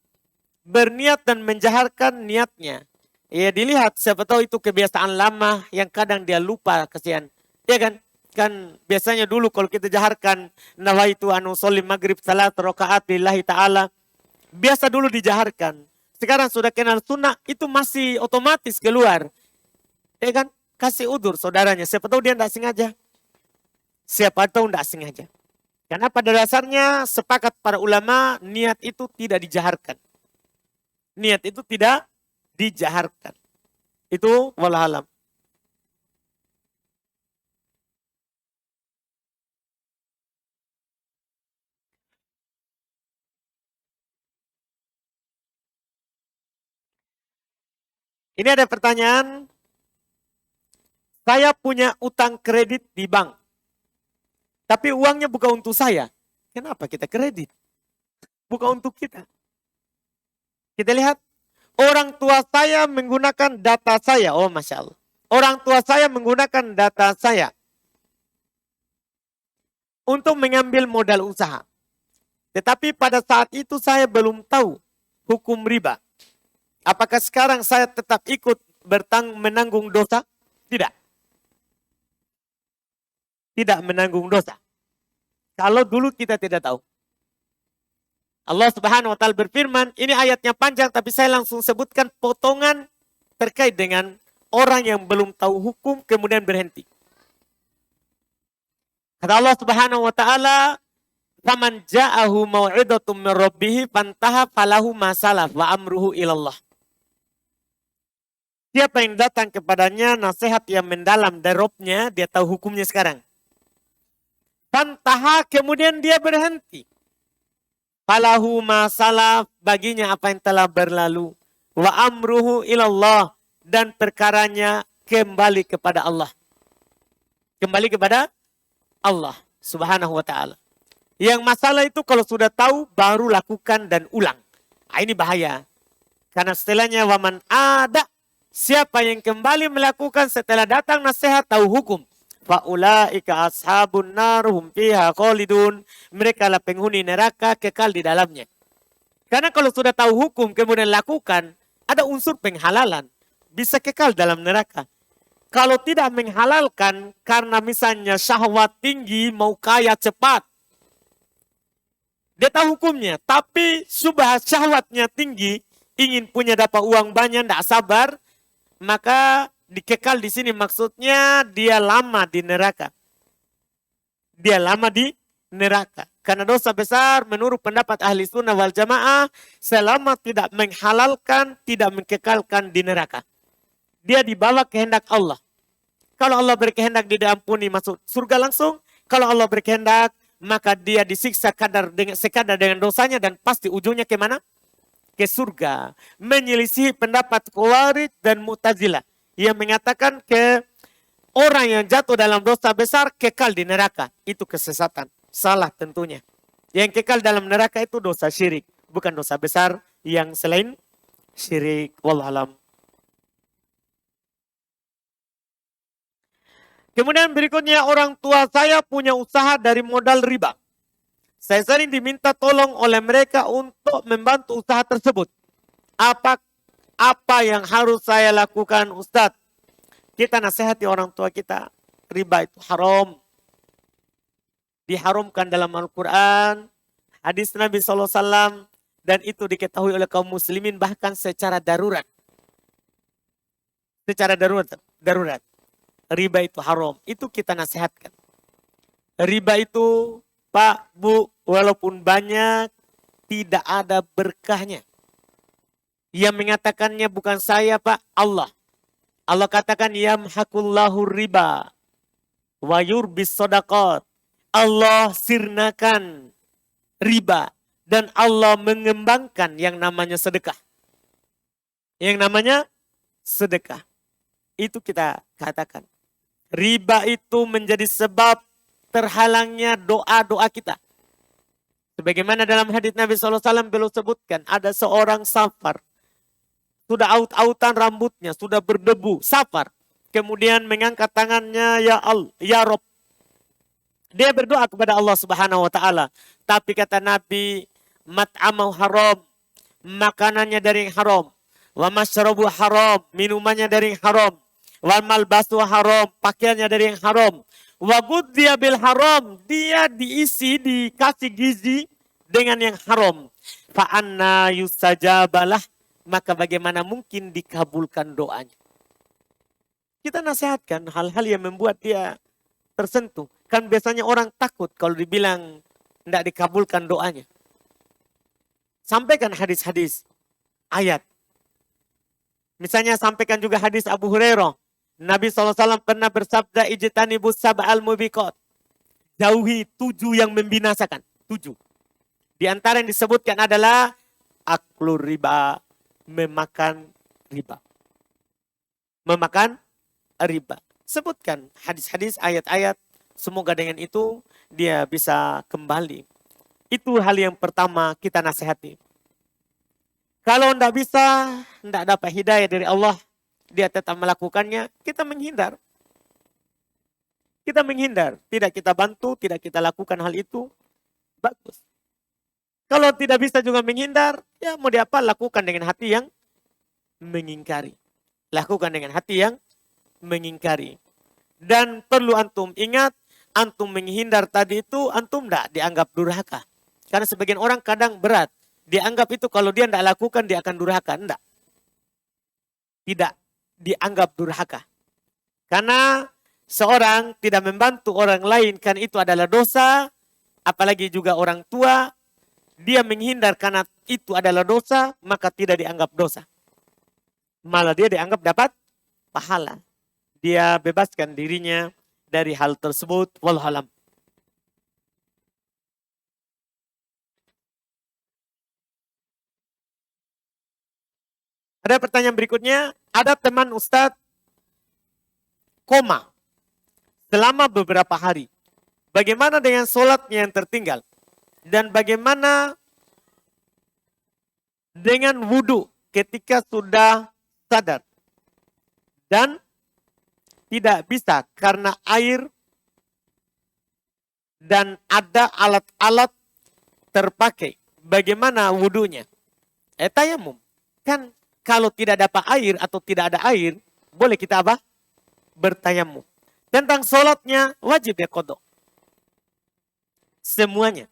berniat dan menjaharkan niatnya. Ya dilihat, siapa tahu itu kebiasaan lama yang kadang dia lupa, kasihan. Ya kan? Kan biasanya dulu kalau kita jaharkan nawaitu anu sholim maghrib salat rakaat lillahi ta'ala. Biasa dulu dijaharkan. Sekarang sudah kenal sunnah, itu masih otomatis keluar. Ya kan? Kasih udur saudaranya. Siapa tahu dia tidak sengaja. Siapa tahu tidak sengaja. Karena pada dasarnya sepakat para ulama niat itu tidak dijaharkan. Niat itu tidak dijaharkan. Itu wallahualam. Ini ada pertanyaan. Saya punya utang kredit di bank. Tapi uangnya bukan untuk saya. Kenapa kita kredit? Bukan untuk kita. Kita lihat. Orang tua saya menggunakan data saya. Oh Masya Allah. Orang tua saya menggunakan data saya. Untuk mengambil modal usaha. Tetapi pada saat itu saya belum tahu hukum riba. Apakah sekarang saya tetap ikut menanggung dosa? Tidak. Tidak menanggung dosa. Kalau dulu kita tidak tahu. Allah Subhanahu wa taala berfirman, ini ayatnya panjang tapi saya langsung sebutkan potongan terkait dengan orang yang belum tahu hukum kemudian berhenti. Kata Allah Subhanahu wa taala, "Faman ja'ahu mau'idatum min rabbih fantaha falahu ma salaf wa amruhu ilallah." Siapa yang datang kepadanya nasihat yang mendalam dari Rabb-nya, dia tahu hukumnya sekarang. Fantaha, kemudian dia berhenti. Falahu ma salaf, baginya apa yang telah berlalu. Wa amruhu ilallah, dan perkaranya kembali kepada Allah. Kembali kepada Allah Subhanahu wa ta'ala. Yang masalah itu kalau sudah tahu baru lakukan dan ulang. Nah, ini bahaya. Karena setelahnya waman ada, siapa yang kembali melakukan setelah datang nasihat tahu hukum. Faulaika ashabun nar hum fiha khalidun. Mereka lah penghuni neraka kekal di dalamnya. Karena kalau sudah tahu hukum kemudian lakukan, ada unsur penghalalan. Bisa kekal dalam neraka. Kalau tidak menghalalkan karena misalnya syahwat tinggi mau kaya cepat. Dia tahu hukumnya. Tapi subhat syahwatnya tinggi. Ingin punya dapat uang banyak, tidak sabar. Maka dikekal di sini maksudnya dia lama di neraka. Dia lama di neraka. Karena dosa besar menurut pendapat ahli sunnah wal jamaah selama tidak menghalalkan, tidak mengekalkan di neraka. Dia dibawa kehendak Allah. Kalau Allah berkehendak dia diampuni masuk surga langsung. Kalau Allah berkehendak maka dia disiksa sekadar dengan dosanya dan pasti ujungnya kemana? Ke surga. Menyelisihi pendapat Khawarij dan Mu'tazilah yang mengatakan ke orang yang jatuh dalam dosa besar kekal di neraka. Itu kesesatan. Salah tentunya. Yang kekal dalam neraka itu dosa syirik. Bukan dosa besar yang selain syirik. Wallahualam. Kemudian berikutnya orang tua saya punya usaha dari modal riba. Saya sering diminta tolong oleh mereka untuk membantu usaha tersebut. Apa yang harus saya lakukan Ustadz? Kita nasihati orang tua kita. Riba itu haram. Diharamkan dalam Al-Quran. Hadis Nabi SAW. Dan itu diketahui oleh kaum muslimin bahkan secara darurat. Secara darurat. Riba itu haram. Itu kita nasihatkan. Riba itu, Pak, Bu, walaupun banyak, tidak ada berkahnya. Yang mengatakannya bukan saya, Pak, Allah. Allah katakan, yamhaqullahu riba wa yurbis shadaqat. Allah sirnakan riba. Dan Allah mengembangkan yang namanya sedekah. Yang namanya sedekah. Itu kita katakan. Riba itu menjadi sebab terhalangnya doa-doa kita. Sebagaimana dalam hadits Nabi SAW beliau sebutkan. Ada seorang safar. Sudah aut-autan rambutnya. Sudah berdebu. Safar. Kemudian mengangkat tangannya. Ya Allah. Ya Rob. Dia berdoa kepada Allah Subhanahu Wa Taala. Tapi kata Nabi. Mat'amahu haram. Makanannya dari yang haram. Wa masyarabu haram. Minumannya dari yang haram. Wal malbasu haram, pakaiannya dari yang haram. Wa ghudhiya bil haram, dia dikasih gizi dengan yang haram. Fa anna yusajabalah, maka bagaimana mungkin dikabulkan doanya? Kita nasihatkan hal-hal yang membuat dia tersentuh. Kan biasanya orang takut kalau dibilang tidak dikabulkan doanya. Sampaikan hadis-hadis, ayat. Misalnya sampaikan juga hadis Abu Hurairah. Nabi SAW pernah bersabda, ijtanibus sab'al mubiqat. Jauhi 7 yang membinasakan. 7. Di antara yang disebutkan adalah aklur riba. Memakan riba. Memakan riba. Sebutkan hadis-hadis, ayat-ayat. Semoga dengan itu dia bisa kembali. Itu hal yang pertama kita nasihati. Kalau tidak bisa, tidak dapat hidayah dari Allah. Dia tetap melakukannya, kita menghindar. Kita menghindar. Tidak kita bantu, tidak kita lakukan hal itu. Bagus. Kalau tidak bisa juga menghindar, ya mau diapa, lakukan dengan hati yang mengingkari. Lakukan dengan hati yang mengingkari. Dan perlu antum ingat, antum menghindar tadi itu, antum tidak dianggap durhaka. Karena sebagian orang kadang berat. dianggap itu kalau dia tidak lakukan dia akan durhaka. Enggak. Tidak dianggap durhaka. Karena seorang tidak membantu orang lain kan itu adalah dosa, apalagi juga orang tua, dia menghindar karena itu adalah dosa, maka tidak dianggap dosa. Malah dia dianggap dapat pahala. Dia bebaskan dirinya dari hal tersebut. Wallahualam. Ada pertanyaan berikutnya, ada teman Ustadz koma selama beberapa hari. Bagaimana dengan sholatnya yang tertinggal? Dan bagaimana dengan wudhu ketika sudah sadar? Dan tidak bisa karena air dan ada alat-alat terpakai. Bagaimana wudhunya? Tayamum. Kan kalau tidak dapat air atau tidak ada air, boleh kita apa? Bertayamum. Tentang sholatnya, wajib dia kodok. Semuanya.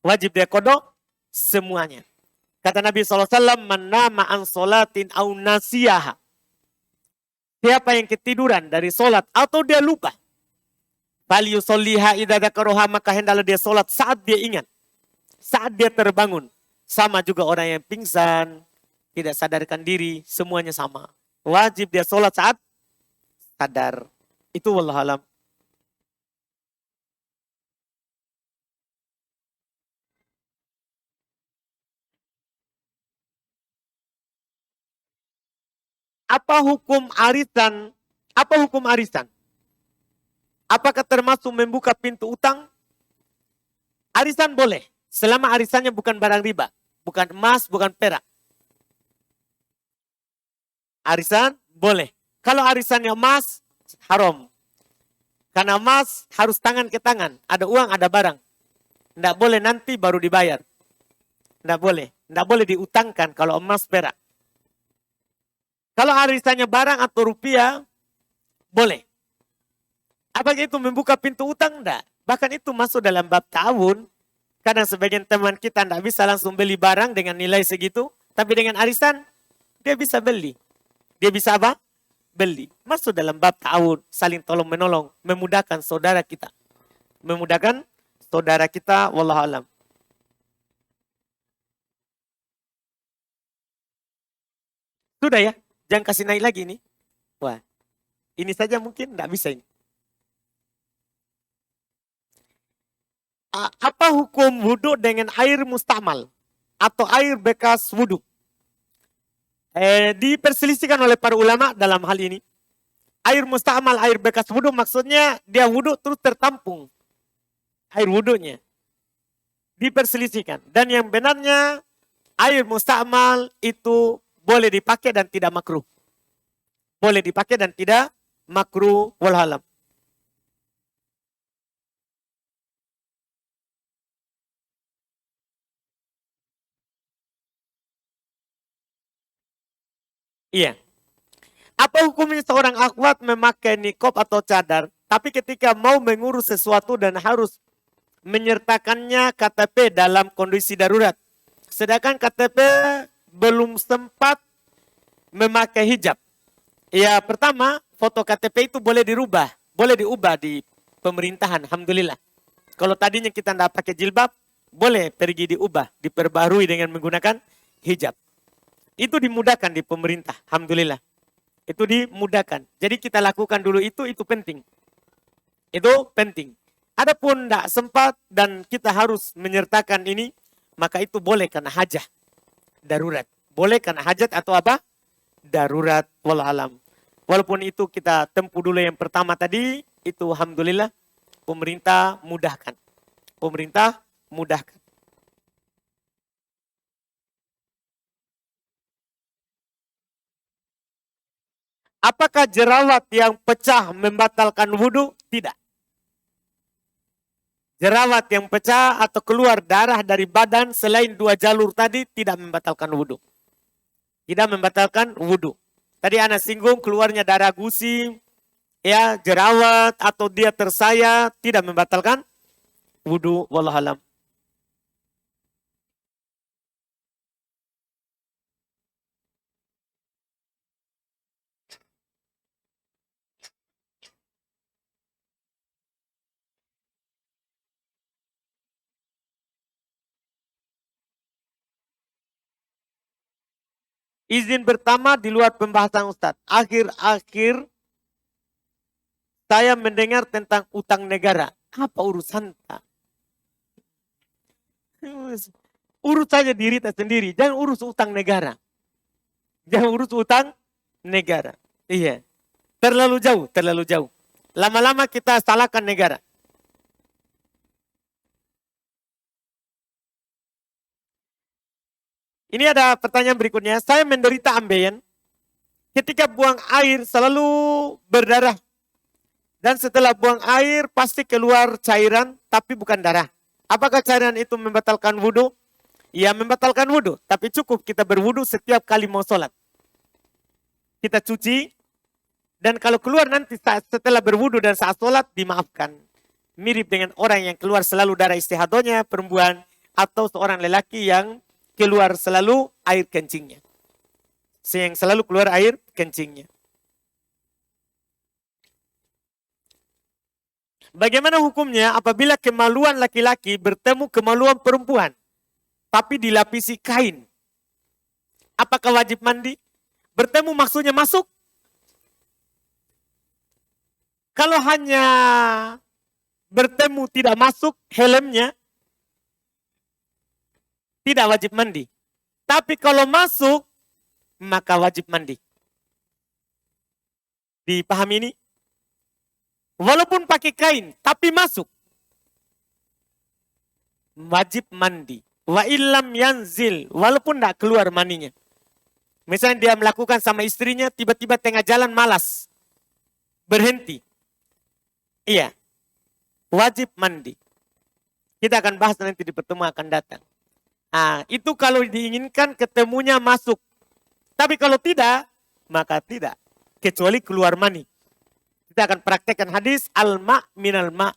Wajib dia kodok, semuanya. Kata Nabi SAW, man nama an sholatin au nasiyaha. Siapa yang ketiduran dari sholat atau dia lupa. Fal yusolliha idza dzakaraha, maka hendaklah dia sholat saat dia ingat. Saat dia terbangun. Sama juga orang yang pingsan, tidak sadarkan diri, semuanya sama. Wajib dia sholat saat sadar. Itu wallahualam. Apa hukum arisan? Apa hukum arisan? Apakah termasuk membuka pintu utang? Arisan boleh. Selama arisannya bukan barang riba. Bukan emas, bukan perak. Arisan boleh. Kalau arisannya emas, haram. Karena emas harus tangan ke tangan. Ada uang, ada barang. Tidak boleh nanti baru dibayar. Tidak boleh. Tidak boleh diutangkan kalau emas perak. Kalau arisannya barang atau rupiah, boleh. Apakah itu membuka pintu utang? Tidak. Bahkan itu masuk dalam bab ta'awun. Kadang sebagian teman kita tidak bisa langsung beli barang dengan nilai segitu. Tapi dengan arisan, dia bisa beli. Dia bisa apa? Beli. Masuk dalam bab ta'awun. Saling tolong menolong. Memudahkan saudara kita. Memudahkan saudara kita. Wallahualam. Sudah ya? Jangan kasih naik lagi ini. Wah. Ini saja mungkin tidak bisa ini. Apa hukum wudhu dengan air mustamal? Atau air bekas wudhu? Diperselisihkan oleh para ulama dalam hal ini. Air mustamal, air bekas wudhu maksudnya dia wudhu terus tertampung. Air wudhunya. Diperselisihkan. Dan yang benarnya air mustamal itu boleh dipakai dan tidak makruh. Boleh dipakai dan tidak makruh. Wallahualam. Iya. Apa hukumnya seorang akhwat memakai nikob atau cadar, tapi ketika mau mengurus sesuatu dan harus menyertakannya KTP dalam kondisi darurat. Sedangkan KTP belum sempat memakai hijab. Ya pertama, foto KTP itu boleh dirubah. Boleh diubah di pemerintahan, alhamdulillah. Kalau tadinya kita tidak pakai jilbab, boleh pergi diubah, diperbarui dengan menggunakan hijab. Itu dimudahkan di pemerintah, alhamdulillah. Itu dimudahkan. Jadi kita lakukan dulu itu penting. Itu penting. Adapun tidak sempat dan kita harus menyertakan ini, maka itu boleh karena hajat, darurat. Boleh karena hajat atau apa? Darurat, wallahualam. Walaupun itu kita tempuh dulu yang pertama tadi, itu alhamdulillah pemerintah mudahkan. Pemerintah mudahkan. Apakah jerawat yang pecah membatalkan wudhu? Tidak. Jerawat yang pecah atau keluar darah dari badan selain 2 jalur tadi tidak membatalkan wudhu. Tidak membatalkan wudhu. Tadi anak singgung keluarnya darah gusi, ya jerawat atau dia tersayat tidak membatalkan wudhu. Wallahualam. Izin pertama di luar pembahasan Ustadz. Akhir-akhir saya mendengar tentang utang negara. Apa urusan? Urus saja diri kita sendiri. Jangan urus utang negara. Jangan urus utang negara. Iya. Terlalu jauh, terlalu jauh. Lama-lama kita salahkan negara. Ini ada pertanyaan berikutnya. Saya menderita ambeien. Ketika buang air selalu berdarah. Dan setelah buang air pasti keluar cairan tapi bukan darah. Apakah cairan itu membatalkan wudhu? Ya membatalkan wudhu. Tapi cukup kita berwudhu setiap kali mau sholat. Kita cuci. Dan kalau keluar nanti setelah berwudhu dan saat sholat dimaafkan. Mirip dengan orang yang keluar selalu darah istihadonya perempuan. Atau seorang lelaki yang keluar selalu air kencingnya. Yang selalu keluar air kencingnya. Bagaimana hukumnya apabila kemaluan laki-laki bertemu kemaluan perempuan, tapi dilapisi kain? Apakah wajib mandi? Bertemu maksudnya masuk? Kalau hanya bertemu tidak masuk helmnya, tidak wajib mandi. Tapi kalau masuk, maka wajib mandi. Dipahami ini? Walaupun pakai kain, tapi masuk. Wajib mandi. Wa illam yanzil. Walaupun tidak keluar maninya. Misalnya dia melakukan sama istrinya, tiba-tiba tengah jalan malas. Berhenti. Iya. Wajib mandi. Kita akan bahas nanti di pertemuan akan datang. Nah, itu kalau diinginkan ketemunya masuk. Tapi kalau tidak, maka tidak. Kecuali keluar mani. Kita akan praktekkan hadis al-ma' minal ma'.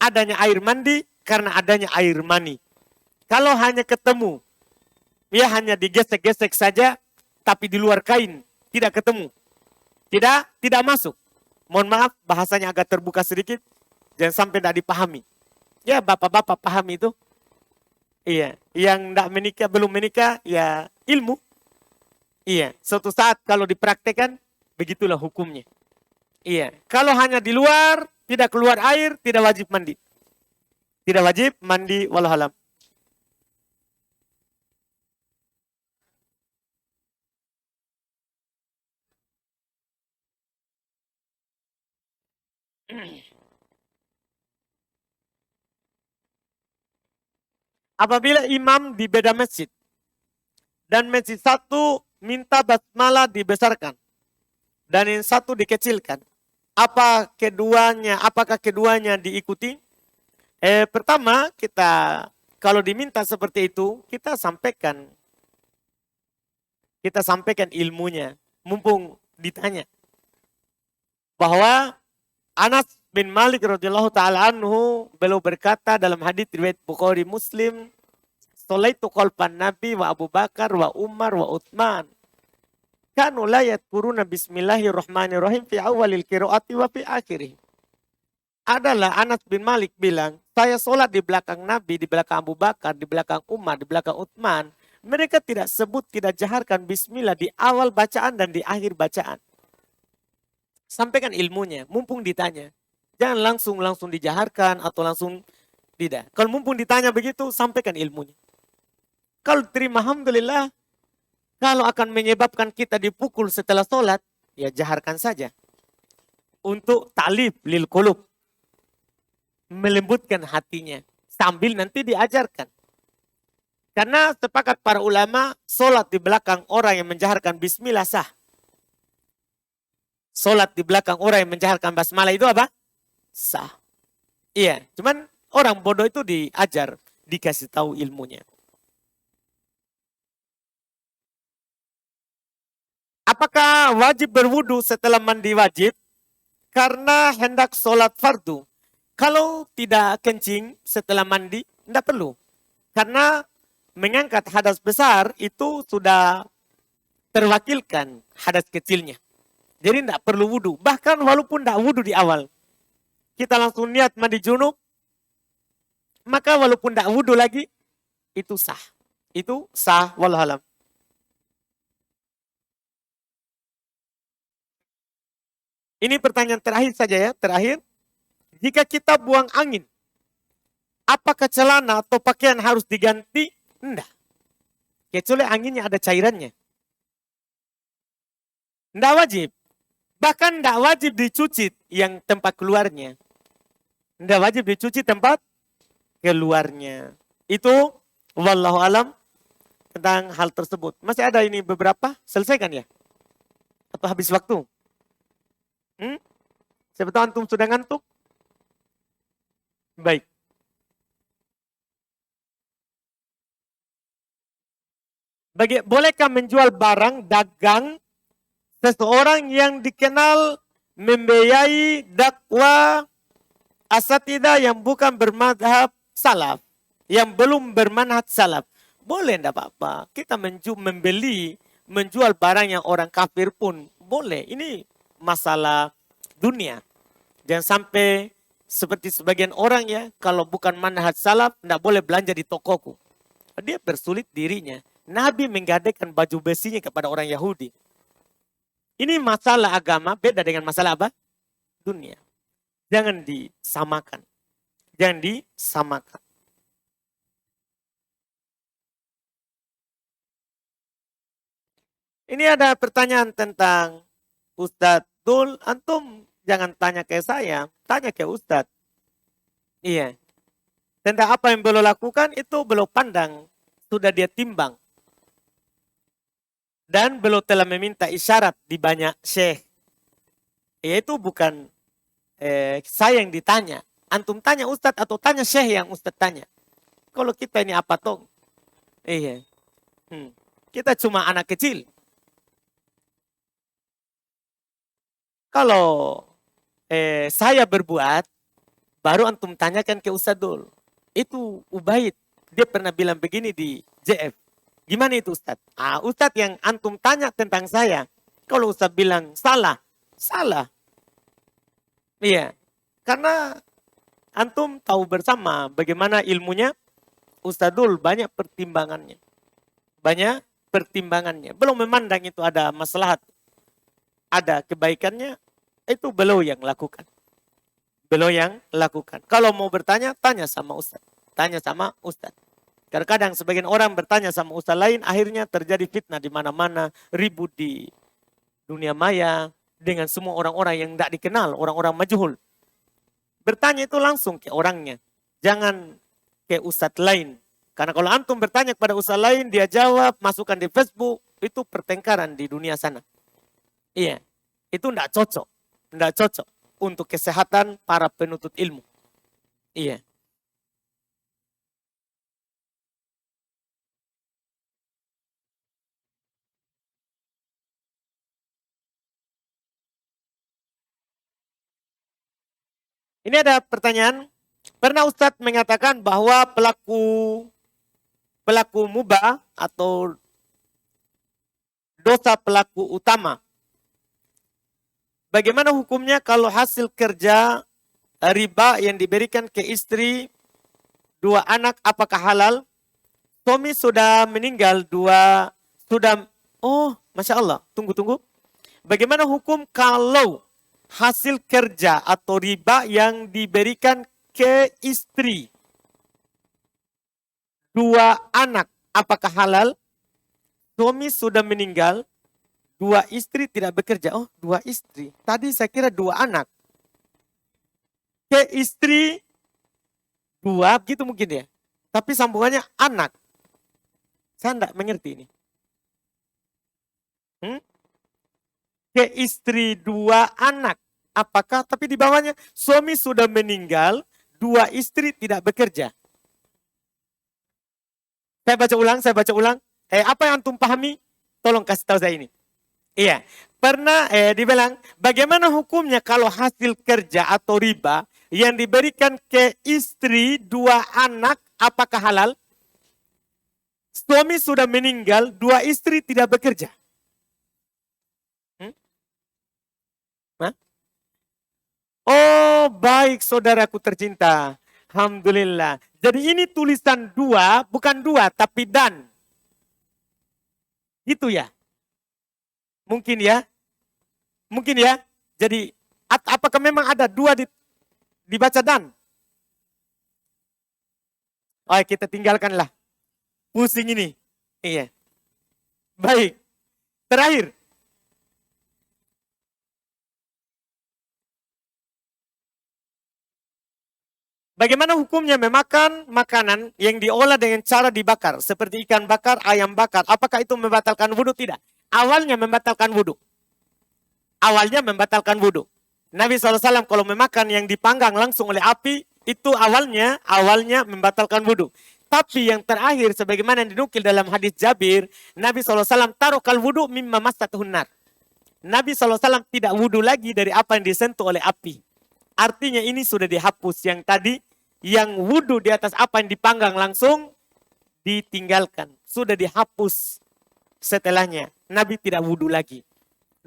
Adanya air mandi karena adanya air mani. Kalau hanya ketemu, ya hanya digesek-gesek saja, tapi di luar kain, tidak ketemu. Tidak masuk. Mohon maaf, bahasanya agak terbuka sedikit. Jangan sampai tidak dipahami. Ya bapak-bapak paham itu. Iya, yang tidak menikah, belum menikah, ya ilmu. Iya, suatu saat kalau dipraktekkan, begitulah hukumnya. Iya, kalau hanya di luar, tidak keluar air, tidak wajib mandi. Tidak wajib mandi, wallahualam. Apabila imam di beda masjid, dan masjid satu minta basmalah dibesarkan, dan yang satu dikecilkan, apakah keduanya diikuti? Pertama, kita kalau diminta seperti itu, kita sampaikan ilmunya, mumpung ditanya. Bahwa Anas bin Malik radhiyallahu taala anhu beliau berkata dalam hadits riwayat Bukhari Muslim, "Sholaitu khalfan Nabi wa Abu Bakar wa Umar wa Utsman. Kanu la yadhkuruna bismillahirrahmanirrahim fi awalil qiraati wa fi akhirih." Adalah Anas bin Malik bilang, saya sholat di belakang Nabi, di belakang Abu Bakar, di belakang Umar, di belakang Utsman. Mereka tidak sebut, tidak jaharkan bismillah di awal bacaan dan di akhir bacaan. Sampaikan ilmunya, mumpung ditanya. Jangan langsung dijaharkan atau langsung tidak. Kalau mumpung ditanya begitu, sampaikan ilmunya. Kalau terima alhamdulillah, kalau akan menyebabkan kita dipukul setelah sholat, ya jaharkan saja. Untuk ta'lif lil qulub. Melembutkan hatinya. Sambil nanti diajarkan. Karena sepakat para ulama, sholat di belakang orang yang menjaharkan bismillah sah. Sholat di belakang orang yang menjaharkan basmalah itu apa? Sah. Iya, cuman orang bodoh itu diajar, dikasih tahu ilmunya. Apakah wajib berwudu setelah mandi wajib? Karena hendak sholat fardu. Kalau tidak kencing setelah mandi, tidak perlu. Karena mengangkat hadas besar itu sudah terwakilkan hadas kecilnya. Jadi tidak perlu wudu. Bahkan walaupun tidak wudu di awal. Kita langsung niat mandi junub. Maka walaupun tidak wudu lagi. Itu sah. Itu sah. Wallahualam. Ini pertanyaan terakhir saja ya, terakhir. Jika kita buang angin, apakah celana atau pakaian harus diganti? Enggak. Kecuali anginnya ada cairannya. Enggak wajib. Bahkan enggak wajib dicuci yang tempat keluarnya. Enggak wajib dicuci tempat keluarnya. Itu wallahu alam tentang hal tersebut. Masih ada ini beberapa, selesaikan ya? Atau habis waktu? Siapa tahu antum sudah ngantuk? Baik. Bolehkah menjual barang dagang seseorang yang dikenal membiayai dakwah asatidah yang bukan bermadhab salaf, yang belum bermanhaj salaf? Boleh, enggak apa-apa. Kita menjual barang yang orang kafir pun boleh. Ini masalah dunia. Jangan sampai seperti sebagian orang ya, kalau bukan manhaj salaf, enggak boleh belanja di tokoku. Dia bersulit dirinya. Nabi menggadaikan baju besinya kepada orang Yahudi. Ini masalah agama beda dengan masalah apa? Dunia. Jangan disamakan. Jangan disamakan. Ini ada pertanyaan tentang Ustadz Dul. Antum jangan tanya ke saya, tanya ke Ustadz. Iya. Tentang apa yang beliau lakukan itu beliau pandang, sudah dia timbang. Dan beliau telah meminta isyarat di banyak syekh. Yaitu bukan saya yang ditanya. Antum tanya Ustadz atau tanya syekh yang Ustadz tanya. Kalau kita ini apa toh? Iya. Kita cuma anak kecil. Kalau saya berbuat, baru antum tanyakan ke Ustadz Dul. Itu Ubaid. Dia pernah bilang begini di JF. Gimana itu Ustadz? Ustadz yang antum tanya tentang saya. Kalau Ustadz bilang salah, salah. Iya. Karena antum tahu bersama bagaimana ilmunya Ustadz Dul banyak pertimbangannya. Banyak pertimbangannya. Belum memandang itu ada maslahat. Ada kebaikannya, itu beliau yang lakukan. Beliau yang lakukan. Kalau mau bertanya, tanya sama Ustadz. Tanya sama Ustadz. Kadang-kadang sebagian orang bertanya sama ustaz lain, akhirnya terjadi fitnah di mana-mana, ribut di dunia maya dengan semua orang-orang yang tidak dikenal, orang-orang majhul. Bertanya itu langsung ke orangnya, jangan ke ustaz lain. Karena kalau antum bertanya kepada ustaz lain, dia jawab, masukkan di Facebook, itu pertengkaran di dunia sana. Iya, itu tidak cocok, tidak cocok untuk kesehatan para penuntut ilmu. Iya. Ini ada pertanyaan. Pernah Ustadz mengatakan bahwa pelaku mubah atau dosa pelaku utama. Bagaimana hukumnya kalau hasil kerja riba yang diberikan ke istri 2 anak, apakah halal? Suami sudah meninggal, Masya Allah, tunggu. Bagaimana hukum kalau hasil kerja atau riba yang diberikan ke istri 2 anak, apakah halal? Suami sudah meninggal, 2 istri tidak bekerja. 2 istri. Tadi saya kira 2 anak. Ke istri 2, begitu mungkin ya. Tapi sambungannya anak. Saya tidak mengerti ini. Ke istri 2 anak. Apakah, tapi di bawahnya suami sudah meninggal, 2 istri tidak bekerja. Saya baca ulang. Apa yang antum pahami? Tolong kasih tahu saya ini. Iya. Pernah dibilang, bagaimana hukumnya kalau hasil kerja atau riba yang diberikan ke istri 2 anak, apakah halal? Suami sudah meninggal, 2 istri tidak bekerja. Oh, baik saudaraku tercinta. Alhamdulillah. Jadi ini tulisan 2, bukan 2, tapi dan. Gitu ya. Mungkin ya. Jadi Apakah memang ada dua dibaca dan? Oh, kita tinggalkanlah. Pusing ini. Iya. Baik. Terakhir. Bagaimana hukumnya memakan makanan yang diolah dengan cara dibakar, seperti ikan bakar, ayam bakar? Apakah itu membatalkan wudhu? Tidak. Awalnya membatalkan wudhu. Awalnya membatalkan wudhu. Nabi SAW kalau memakan yang dipanggang langsung oleh api, itu awalnya membatalkan wudhu. Tapi yang terakhir, sebagaimana yang dinukil dalam hadis Jabir, Nabi SAW taruhkal wudhu mimma massatuhun nar. Nabi SAW tidak wudhu lagi dari apa yang disentuh oleh api. Artinya ini sudah dihapus. Yang tadi, yang wudhu di atas apa yang dipanggang langsung, ditinggalkan. Sudah dihapus setelahnya. Nabi tidak wudhu lagi.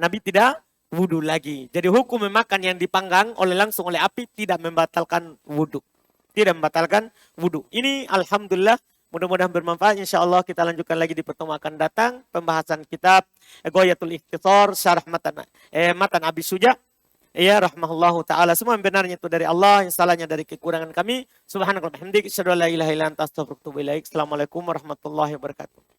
Nabi tidak wudhu lagi. Jadi hukum memakan yang dipanggang langsung oleh api tidak membatalkan wudhu. Tidak membatalkan wudhu. Ini alhamdulillah mudah-mudahan bermanfaat. Insya Allah kita lanjutkan lagi di pertemuan akan datang. Pembahasan kitab Ghayatul Ikhtisar Syarah Matan Abi Suja. Ya rahmahullahu ta'ala. Semua yang benarnya itu dari Allah, yang salahnya dari kekurangan kami. Subhanakallahumma wa bihamdika asyhadu an la ilaha illa anta astaghfiruka wa atubu ilaik. Assalamualaikum warahmatullahi wabarakatuh.